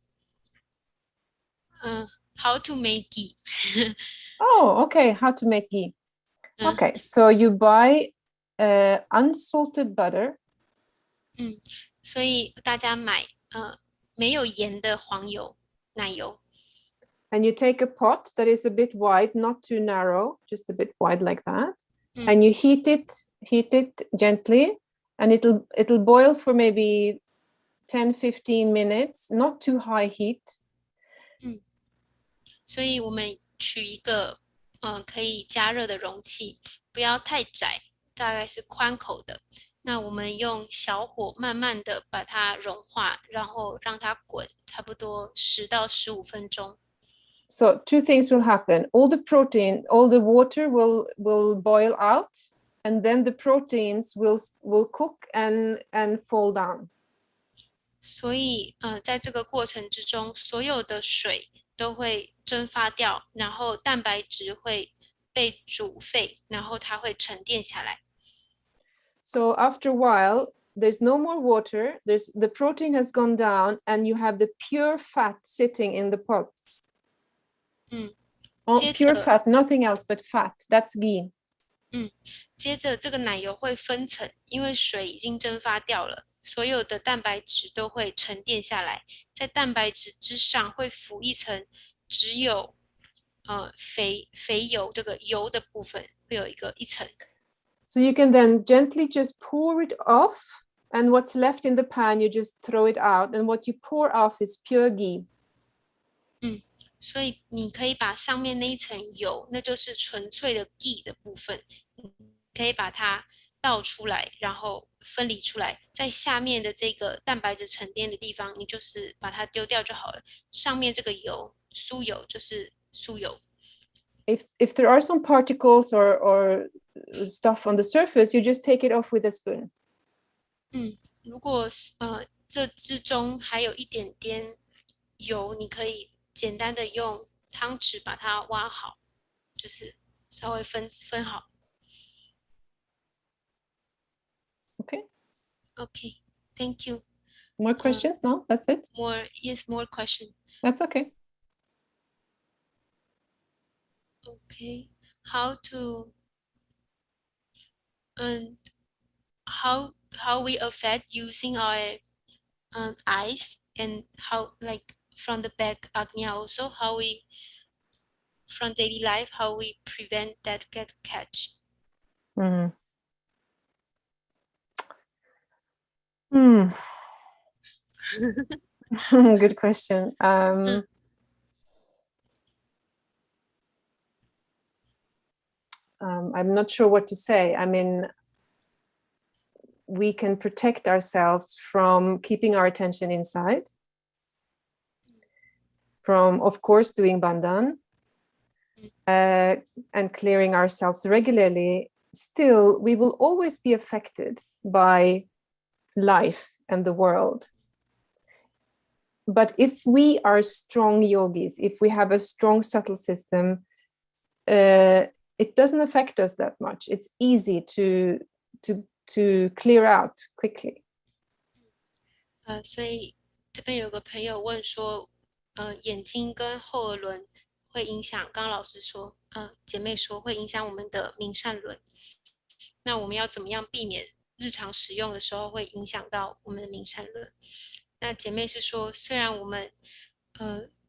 How to make ghee? Oh, okay. How to make ghee? Okay, so you buy unsalted butter. 所以大家买没有盐的黄油奶油。And you take a pot that is a bit wide, not too narrow, just a bit wide like that. And you heat it gently, and it'll boil for maybe 10-15 minutes, not too high heat. 所以我们取一个可以加热的容器，不要太窄，大概是宽口的。那我们用小火慢慢的把它融化，然后让它滚，差不多10到15分钟。So 2 things will happen. All the protein, all the water will boil out, and then the proteins will cook and fall down. 所以在这个过程之中，所有的水都会蒸发掉，然后蛋白质会被煮沸，然后它会沉淀下来。So after a while, there's no more water. The protein has gone down, and you have the pure fat sitting in the pot. Pure fat, nothing else but fat. That's ghee. 接着这个奶油会分层，因为水已经蒸发掉了，所有的蛋白质都会沉淀下来，在蛋白质之上会浮一层，只有肥油这个油的部分会有一层。So you can then gently just pour it off, and what's left in the pan, you just throw it out, and what you pour off is pure ghee. 所以你可以把上面那一层油，那就是纯粹的 ghee 的部分，你可以把它倒出来，然后分离出来，在下面的这个蛋白质沉淀的地方，你就是把它丢掉就好了。上面这个油，酥油就是酥油。If there are some particles or stuff on the surface, you just take it off with a spoon. 如果这之中还有一点点油，你可以简单的用汤匙把它挖好，就是稍微分好。Okay. Okay, thank you. More questions? No, that's it. More question. That's okay. Okay, how to how we affect using our eyes, and how, like, from the back Agnya also, how we from daily life, how we prevent that get catch. Mm. Hmm. Good question. I'm not sure what to say. I mean, we can protect ourselves from keeping our attention inside, from, of course, doing bandhan and clearing ourselves regularly. Still, we will always be affected by life and the world. But if we are strong yogis, if we have a strong subtle system, it doesn't affect us that much. It's easy to clear out quickly. 所以这边有个朋友问说，眼睛跟后额轮会影响，刚刚老师说，姐妹说会影响我们的明善轮。那我们要怎么样避免日常使用的时候会影响到我们的明善轮？那姐妹是说，虽然我们，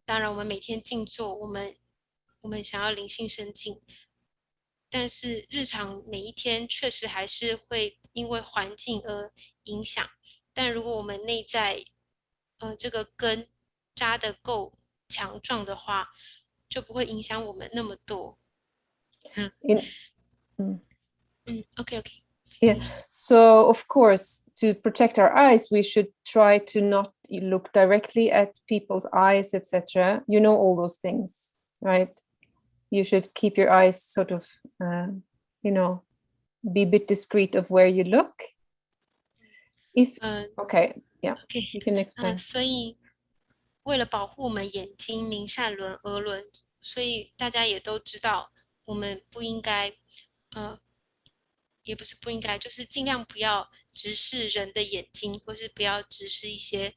当然我们每天静坐，我们想要灵性生静，但是日常每一天确实还是会因为环境而影响。但如果我们内在，这个根扎得够强壮的话，就不会影响我们那么多。Okay. Yeah. So of course, to protect our eyes, we should try to not look directly at people's eyes, etc. You know all those things, right? You should keep your eyes sort of, be a bit discreet of where you look. Okay, yeah, you can explain. 所以为了保护我们眼睛、明善轮、额轮，所以大家也都知道，我们不应该，也不是不应该，就是尽量不要直视人的眼睛，或是不要直视一些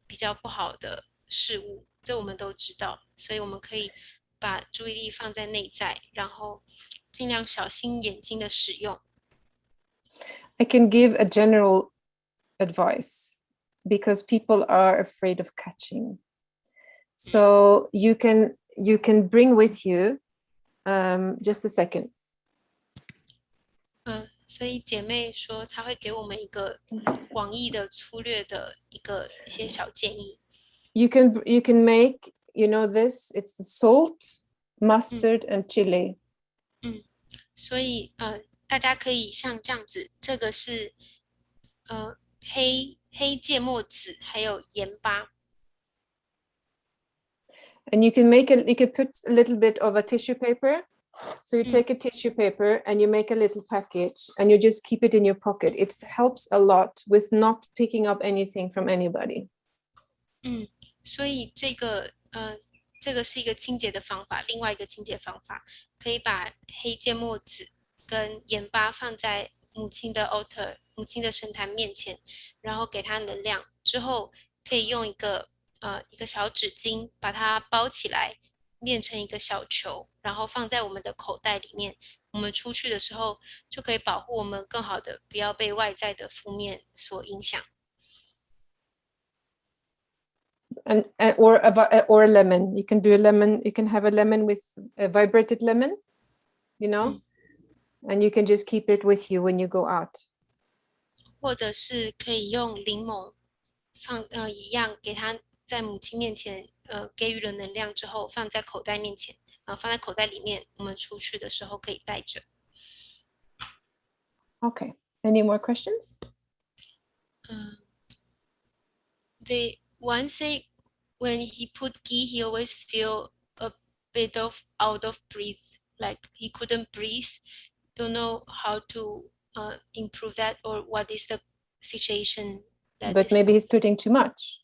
比较不好的事物，这我们都知道，所以我们可以把注意力放在内在，然后尽量小心眼睛的使用。I can give a general advice because people are afraid of catching. So you can bring with you, just a second. 所以姐妹说她会给我们一个广义的、粗略的一些小建议。You can make, this. It's the salt, mustard, and chili. 所以大家可以像这样子，这个是黑芥末籽还有盐巴。And you can put a little bit of a tissue paper. So you take a tissue paper and you make a little package and you just keep it in your pocket. It helps a lot with not picking up anything from anybody. 所以这个是一个清洁的方法，另外一个清洁方法可以把黑芥末籽跟盐巴放在母亲的 altar， 母亲的神坛面前，然后给它能量，之后可以用一个小纸巾把它包起来，变成一个小球，然后放在我们的口袋里面。我们出去的时候就可以保护我们更好的，不要被外在的负面所影响。Or a lemon. You can do a lemon. You can have a lemon with a vibrated lemon, and you can just keep it with you when you go out. 或者是可以用柠檬一样给它在母亲面前给予了能量之后放在口袋面前放在口袋里面，我们出去的时候可以带着。Okay. Any more questions? The one say when he put ghee, he always feel a bit of out of breath, like he couldn't breathe. Don't know how to improve that, or what is the situation. But maybe he's putting too much.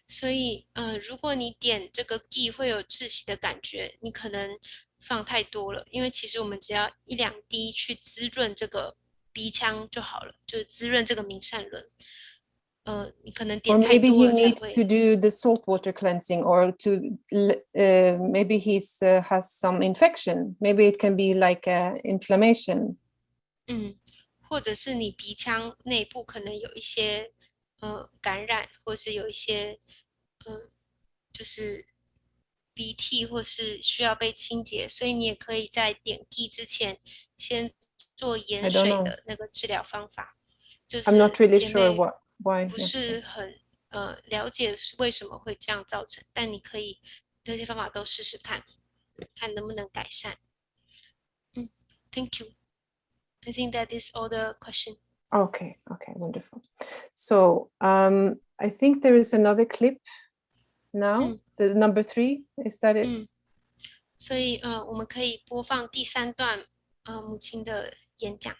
所以如果你点这个 ghee 会有窒息的感觉，你可能放太多了，因为其实我们只要1-2滴去滋润这个鼻腔就好了，就滋润这个明善轮。你可能 Or 点太 maybe 多 he 了才 needs to 会。 do the saltwater cleansing, or maybe he's has some infection. Maybe it can be like inflammation. 或者是你鼻腔内部可能有一些感染，或是有一些就是鼻涕，或是需要被清洁，所以你也可以在点滴之前先做 I 盐 don't 水 know. 的那个治疗方法。就 I'm not 是 really 姐 sure 妹 why. 不是很了解为什么会这样造成，但你可以这些方法都试试看，看能不能改善。Thank you. I think that is all the question. Okay, wonderful. So I think there is another clip now. The number 3, is that it? 所以我们可以播放第3段母亲的演讲。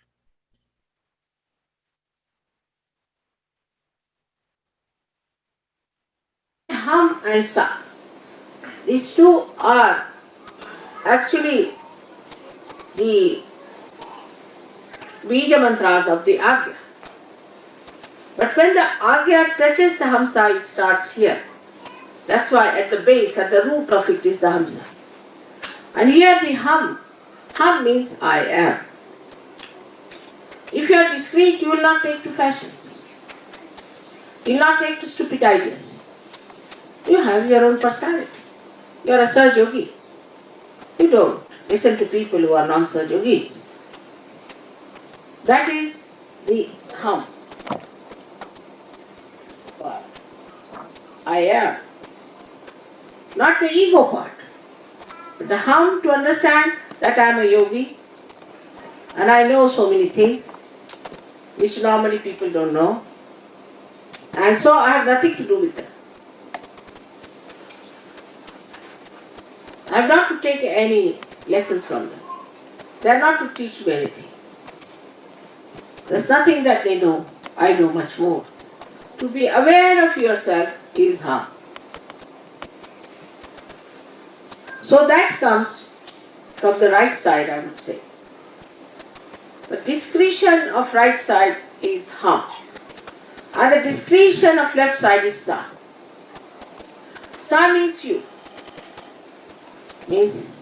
Ham and Sa. These two are actually the Bija mantras of the Agya. But when the Agya touches the Hamsa, it starts here. That's why at the base, at the root of it is the Hamsa. And here the Hum. Hum means I am. If you are discreet, you will not take to fashions. You will not take to stupid ideas. You have your own personality. You are a Saj Yogi. You don't listen to people who are non-Saj Yogis. That is the Hum. I am. Not the ego part. But the Hum to understand that I am a yogi and I know so many things which normally people don't know. And so I have nothing to do with them. I am not to take any lessons from them. They are not to teach me anything. There's nothing that they know. I know much more. To be aware of yourself is Hum. So that comes from the right side, I would say. The discretion of right side is Hum. And the discretion of left side is Sa. Sa means you. Means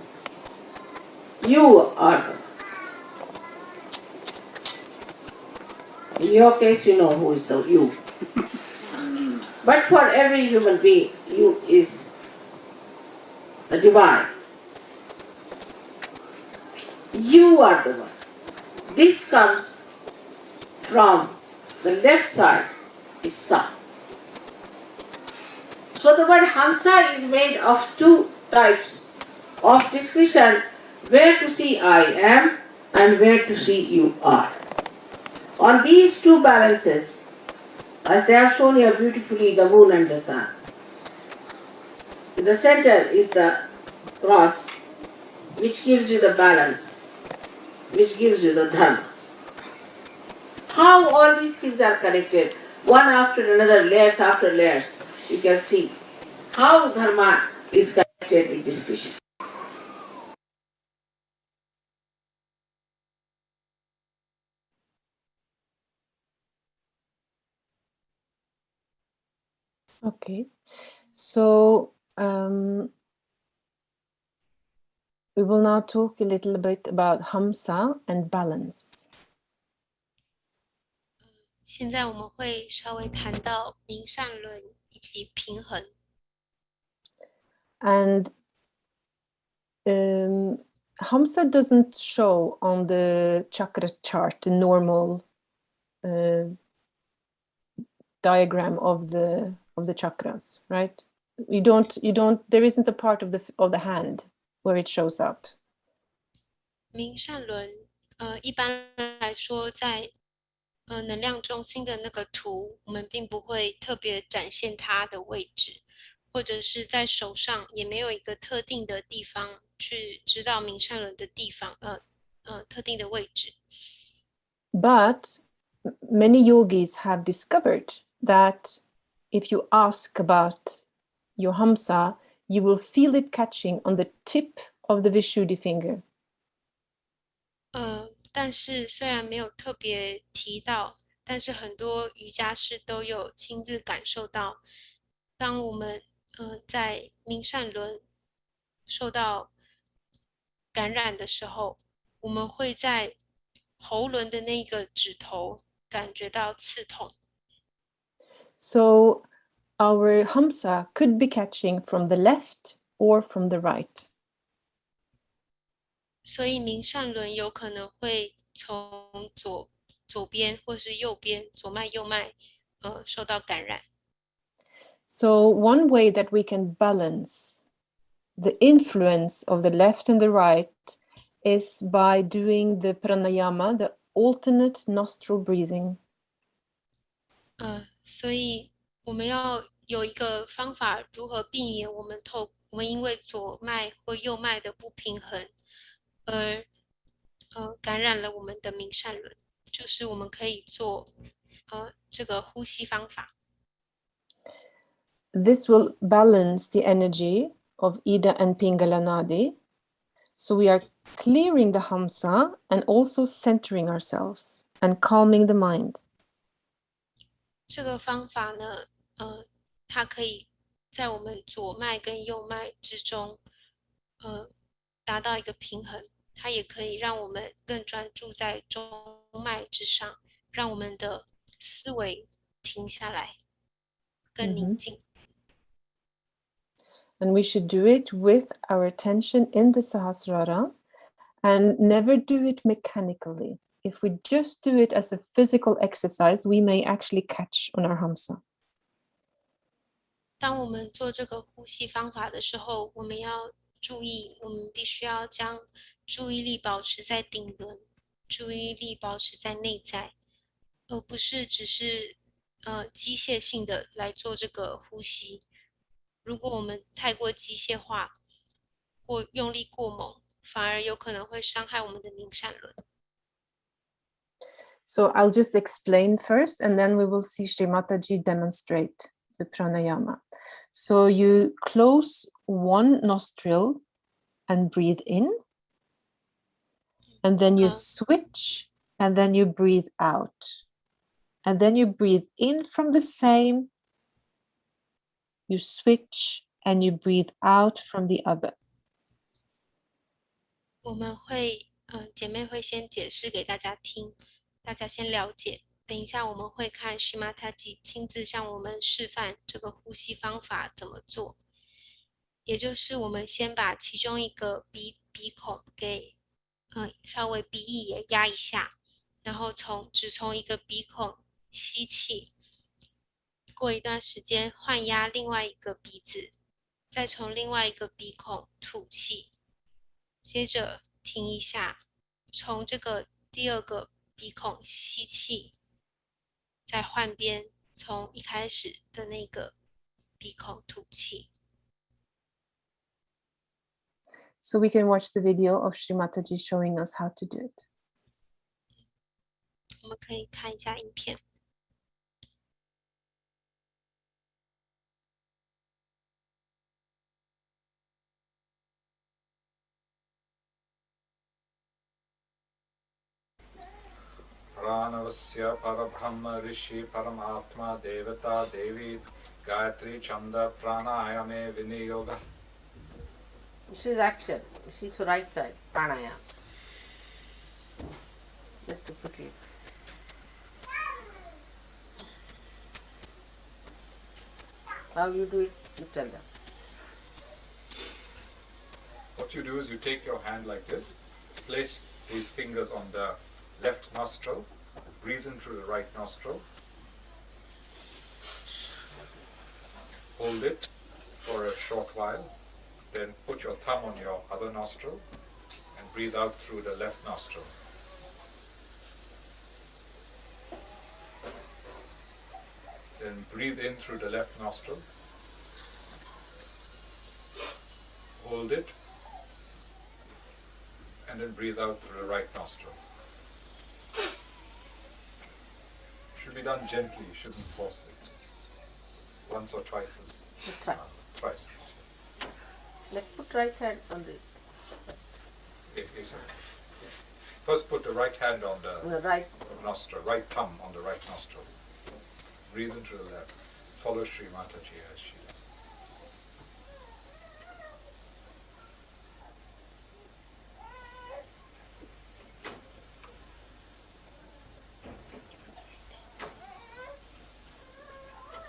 you are the one. In your case, you know who is the you. But for every human being, you is a divine. You are the one. This comes from the left side is Sa. So the word Hamsa is made of 2 types of discretion, where to see I am and where to see you are. On these 2 balances, as they have shown here beautifully, the moon and the sun. In the center is the cross, which gives you the balance, which gives you the dharma. How all these things are connected, one after another, layers after layers, you can see how dharma is connected with discretion. Okay, so we will now talk a little bit about Hamsa and balance. 现在我们会稍微谈到明善论以及平衡。And Hamsa doesn't show on the chakra chart, the normal diagram of the chakras, right? You don't. There isn't a part of the hand where it shows up. 明善轮，一般来说，在能量中心的那个图，我们并不会特别展现它的位置，或者是在手上也没有一个特定的地方去知道明善轮的地方，特定的位置。But many yogis have discovered that if you ask about your Hamsa, you will feel it catching on the tip of the Vishuddhi finger. 但是虽然没有特别提到，但是很多瑜伽师都有亲自感受到，当我们在明善轮受到感染的时候，我们会在喉轮的那个指头感觉到刺痛。So our Hamsa could be catching from the left or from the right. 所以明善轮有可能会从左边或是右边，左脉右脉，受到感染。So one way that we can balance the influence of the left and the right is by doing the pranayama, the alternate nostril breathing. 所以我们要有一个方法，如何避免我们因为左脉或右脉的不平衡，而感染了我们的明善轮，就是我们可以做这个呼吸方法。This will balance the energy of Ida and Pingala Nadi. So we are clearing the Hamsa and also centering ourselves and calming the mind. 这个方法呢，它可以在我们左脉跟右脉之中，达到一个平衡。它也可以让我们更专注在中脉之上，让我们的思维停下来，更宁静。And we should do it with our attention in the Sahasrara and never do it mechanically. If we just do it as a physical exercise, we may actually catch on our Hamsa. 当我们做这个呼吸方法的时候，我们要注意，我们必须要将注意力保持在顶轮，注意力保持在内在，而不是只是机械性的来做这个呼吸。如果我们太过机械化，用力过猛，反而有可能会伤害我们的明善轮。So I'll just explain first, and then we will see Shri Mataji demonstrate the pranayama. So you close one nostril and breathe in, and then you switch, and then you breathe out. And then you breathe in from the same, you switch, and you breathe out from the other. 我们会，姐妹会先解释给大家听，大家先了解。等一下我们会看Shri Mataji亲自向我们示范这个呼吸方法怎么做。也就是我们先把其中一个鼻孔给，稍微鼻翼也压一下，然后只从一个鼻孔吸气，过一段时间换压另外一个鼻子，再从另外一个鼻孔吐气，接着停一下，从这个第二个鼻孔吸气，再换边，从一开始的那个鼻孔吐气。So we can watch the video of Shri Mataji showing us how to do it. 我们可以看一下影片。Pranavasya Parabrahma Rishi Paramatma Devata Devi Gayatri Chanda Pranayame Viniyoga. This is action. This is right side, pranayama. Just to put it. How you do it, you tell them. What you do is you take your hand like this, place these fingers on the left nostril, breathe in through the right nostril, hold it for a short while, then put your thumb on your other nostril and breathe out through the left nostril. Then breathe in through the left nostril, hold it, and then breathe out through the right nostril. Should be done gently, you shouldn't force it. Once or twice is Try. twice. Let's put right hand on the. Yes, sir. First put the right hand on the right. nostril, right thumb on the right nostril. Breathe into the left. Follow Sri Mataji as she does.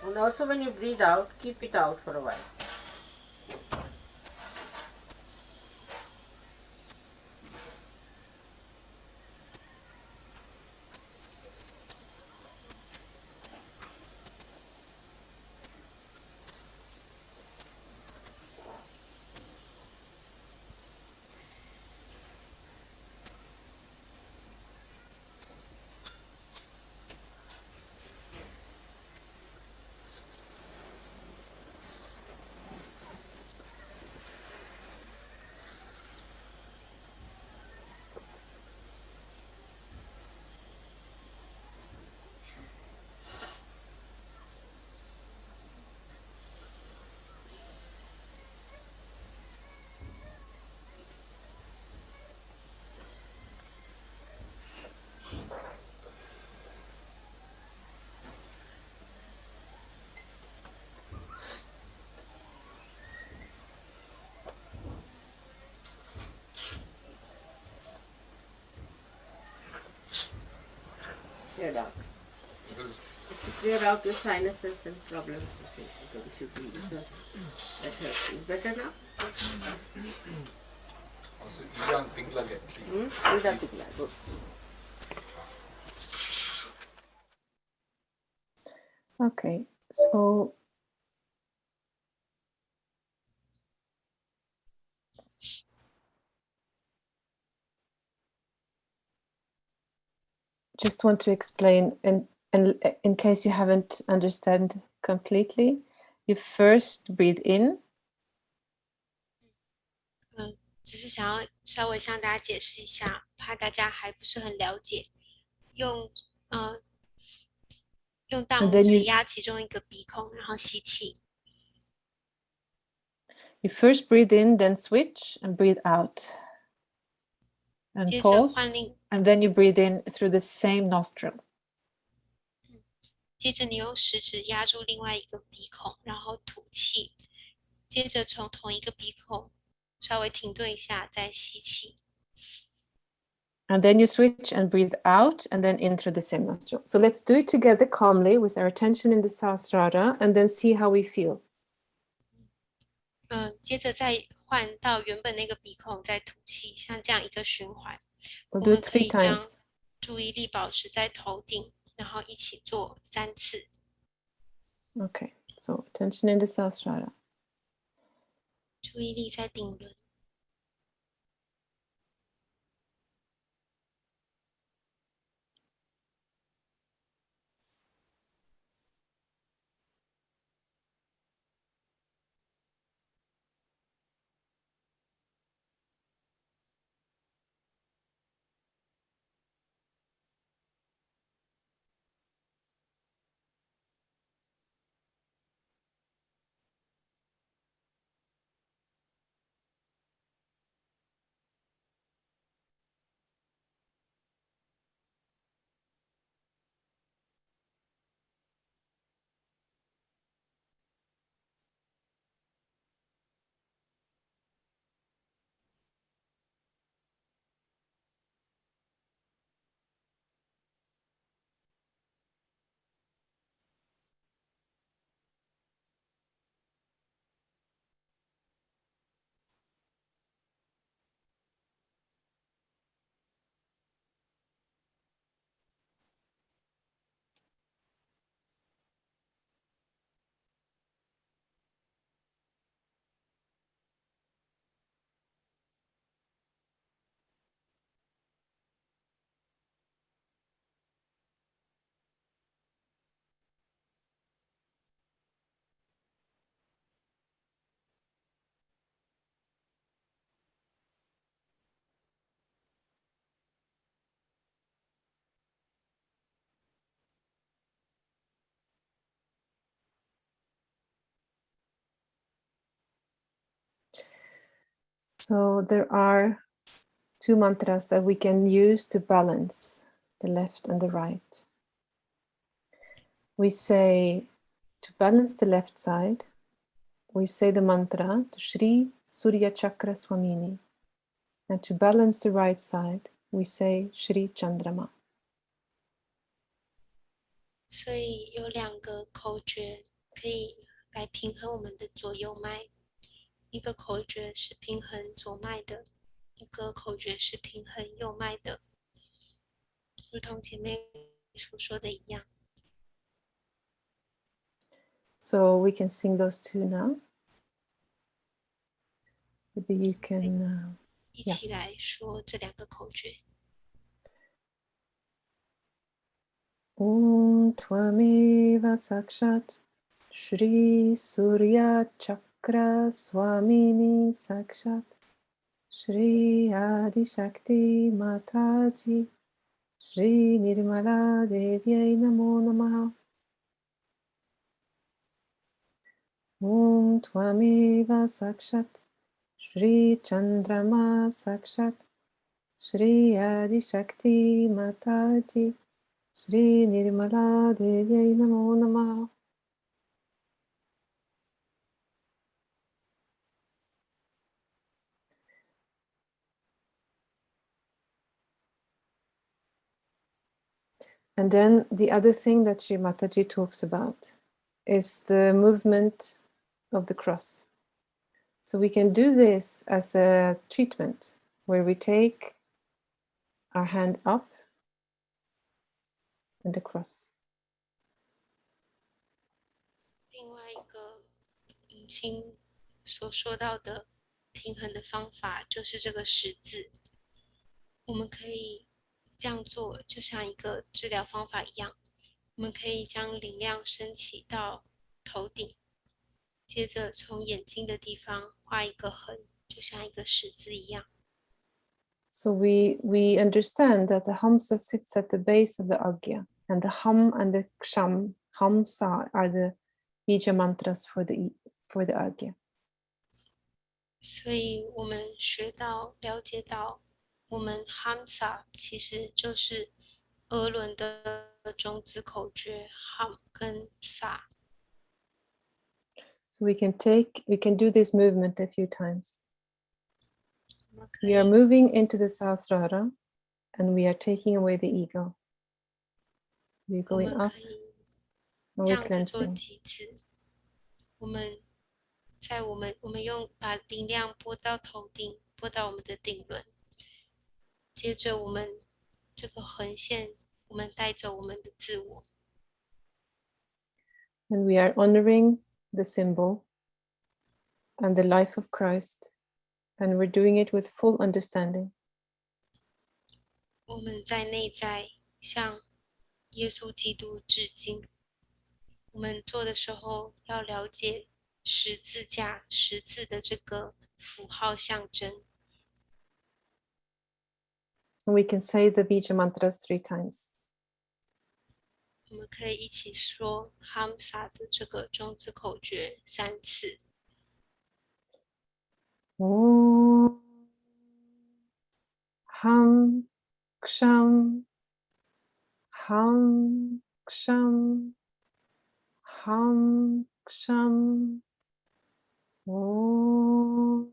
And also when you breathe out, keep it out for a while. Clear out. Because Just to clear out your sinuses and problems, you see. Because you feel this better. Is better now? also Ijang Pingla get Good. Okay, so just want to explain, and in case you haven't understand completely, you first breathe in, 只是想要稍微向大家解释一下，怕大家还不是很了解。用大 And 拇 then 指 you- 压其中一个鼻孔，然后吸气。 you first breathe in, then switch and breathe out. And 接着换 pause, 另， and then you breathe in through the same nostril. 接着你用食指压住另外一个鼻孔，然后吐气。接着从同一个鼻孔稍微停顿一下，再吸气。 And then you switch and breathe out, and then in through the same nostril. So let's do it together calmly with our attention in the Sahasrara, and then see how we feel. 接着再换到原本那个鼻孔，再吐气，像这样一个循环。 We'll 我 do 们 it 可 3以将 times. 注意力保持在头顶，然后一起做3次。 Okay, so attention in the Sahasrara. 注意力在顶轮。 So there are two mantras that we can use to balance the left and the right. We say, to balance the left side, we say the mantra to Shri Surya Chakra Swamini. And to balance the right side, we say Shri Chandrama. 所以有2个口诀可以来平衡我们的左右脉，一个口诀是平衡左脉的，一个口诀是平衡右脉的，如同前面所说的一样。So we can sing those two now. Maybe you can... 一起来说这2个口诀。Om Tvameva Sakshat Shri Surya Chakra Swamini Sakshat Shri Adi Shakti Mataji Shri Nirmala Devyai Namo Namaha. Om Tvameva Sakshat Shri Chandrama Sakshat Shri Adi Shakti Mataji Shri Nirmala Devyai Namo Namaha. And then the other thing that Shri Mataji talks about is the movement of the cross. So we can do this as a treatment where we take our hand up and the cross. 另外一个引清所说到的平衡的方法就是这个十字，我们可以这样做，就像一个治疗方法一样，我们可以将灵量升起到头顶，接着从眼睛的地方画一个横，就像一个十字一样。So we understand that the Hamsa sits at the base of the Agya, and the Ham and the Ksham, Hamsa, are the Bija mantras for the Agya. 所以我们了解到，我们 Hamsa 其实就是额轮的种子口诀 Ham 跟 Sa。 So we can do this movement a few times. We are moving into the Sahasrara, and we are taking away the ego. We're going up, and we're cleansing. 我们用把灵量拨到头顶，拨到我们的顶轮，接着我们这个横线，我们带走我们的自我。And we are honoring the symbol and the life of Christ, and we're doing it with full understanding. 我们在内在向耶稣基督致敬。我们做的时候要了解十字架、十字的这个符号象征。And we can say the Bija mantras 3 times. 我们可以一起说 Hamsa 的这个种子口诀3次。Om Ham Ksham Ham Ksham Ham Ksham Om.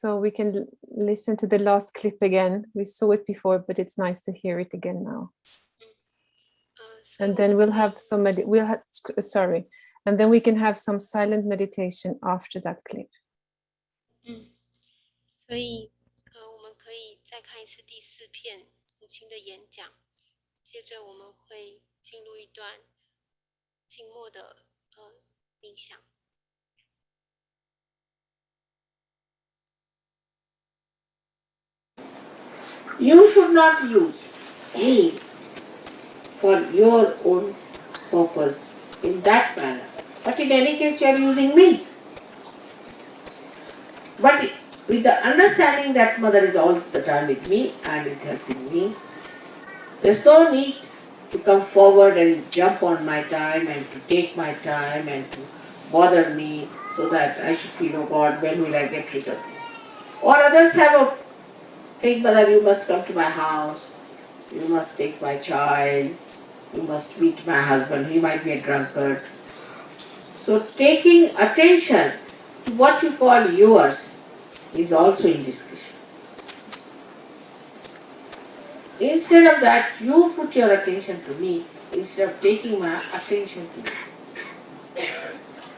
So we can listen to the last clip again. We saw it before, but it's nice to hear it again now. And then we'll have some, and then we can have some silent meditation after that clip. 所以我们可以再看一次第4片母亲的演讲，接着我们会进入一段静默的冥想。You should not use me for your own purpose in that manner. But in any case, you are using me. But with the understanding that Mother is all the time with me and is helping me, there's no need to come forward and jump on my time and to take my time and to bother me so that I should feel, oh God, when will I get rid of this? Or others have a thing, Mother, you must come to my house, you must take my child, you must meet my husband, he might be a drunkard. So taking attention to what you call yours is also indiscretion. Instead of that, you put your attention to me instead of taking my attention to you.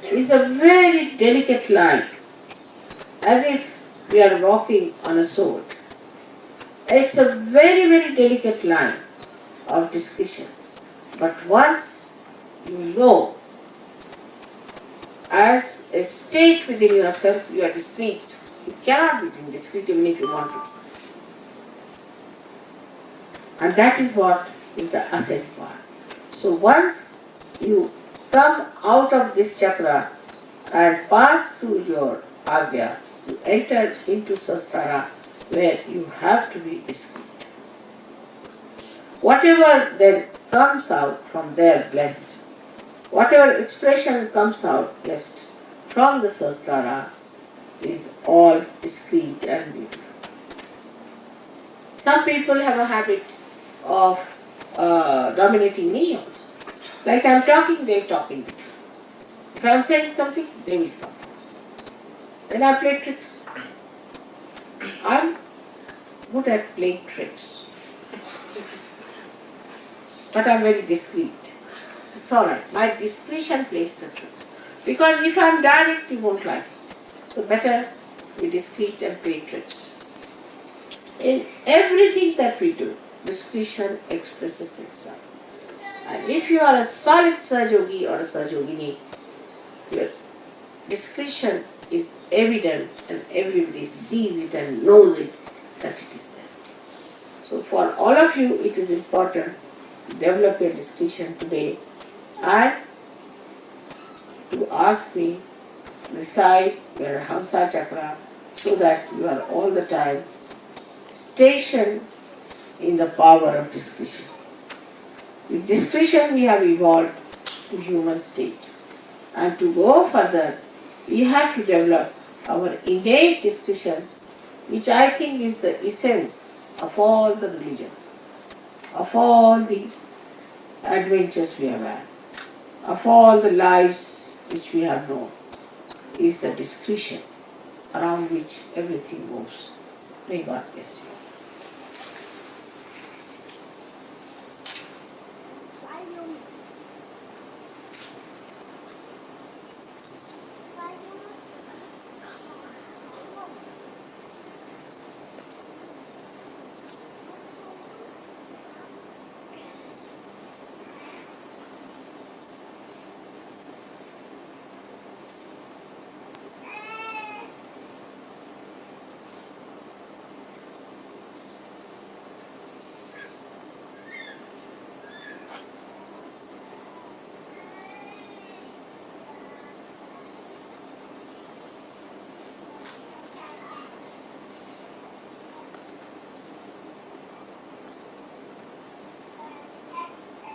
It's a very delicate line, as if we are walking on a sword. It's a very, very delicate line of discretion. But once you know, as a state within yourself, you are discreet. You cannot be indiscreet even if you want to. And that is what is the ascent part. So once you come out of this chakra and pass through your agya, you enter into sastara where you have to be discreet. Whatever then comes out from there blessed, whatever expression comes out blessed from the sastara is all discreet and beautiful. Some people have a habit of dominating me also. Like I am talking, they are talking. If I am saying something, they will talk. Then I play tricks. I am good at playing tricks. But I am very discreet. It's alright. My discretion plays the trick. Because if I am direct, you won't like it. So better be discreet and play tricks. In everything that we do, discretion expresses itself. And if you are a solid Sahajogi or a Sahajogini, your discretion is evident and everybody sees it and knows it that it is there. So for all of you, it is important to develop your discretion today and to ask me, recite your Hamsa Chakra so that you are all the time stationed in the power of discretion. With discretion we have evolved to human state. And to go further, we have to develop our innate discretion, which I think is the essence of all the religion, of all the adventures we have had, of all the lives which we have known, is the discretion around which everything moves. May God bless you.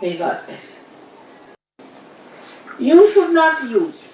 May God bless you. You should not use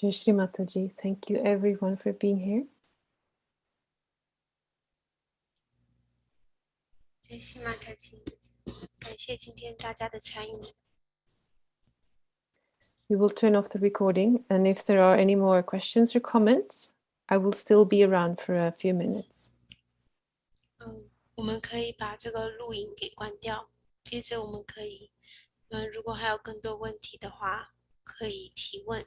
Jai Shri Mataji. Thank you everyone for being here. 谢谢马特吉，感谢今天大家的参与。We will turn off the recording, and if there are any more questions or comments, I will still be around for a few minutes. 我们可以把这个录影给关掉，接着我们可以，如果还有更多问题的话，可以提问。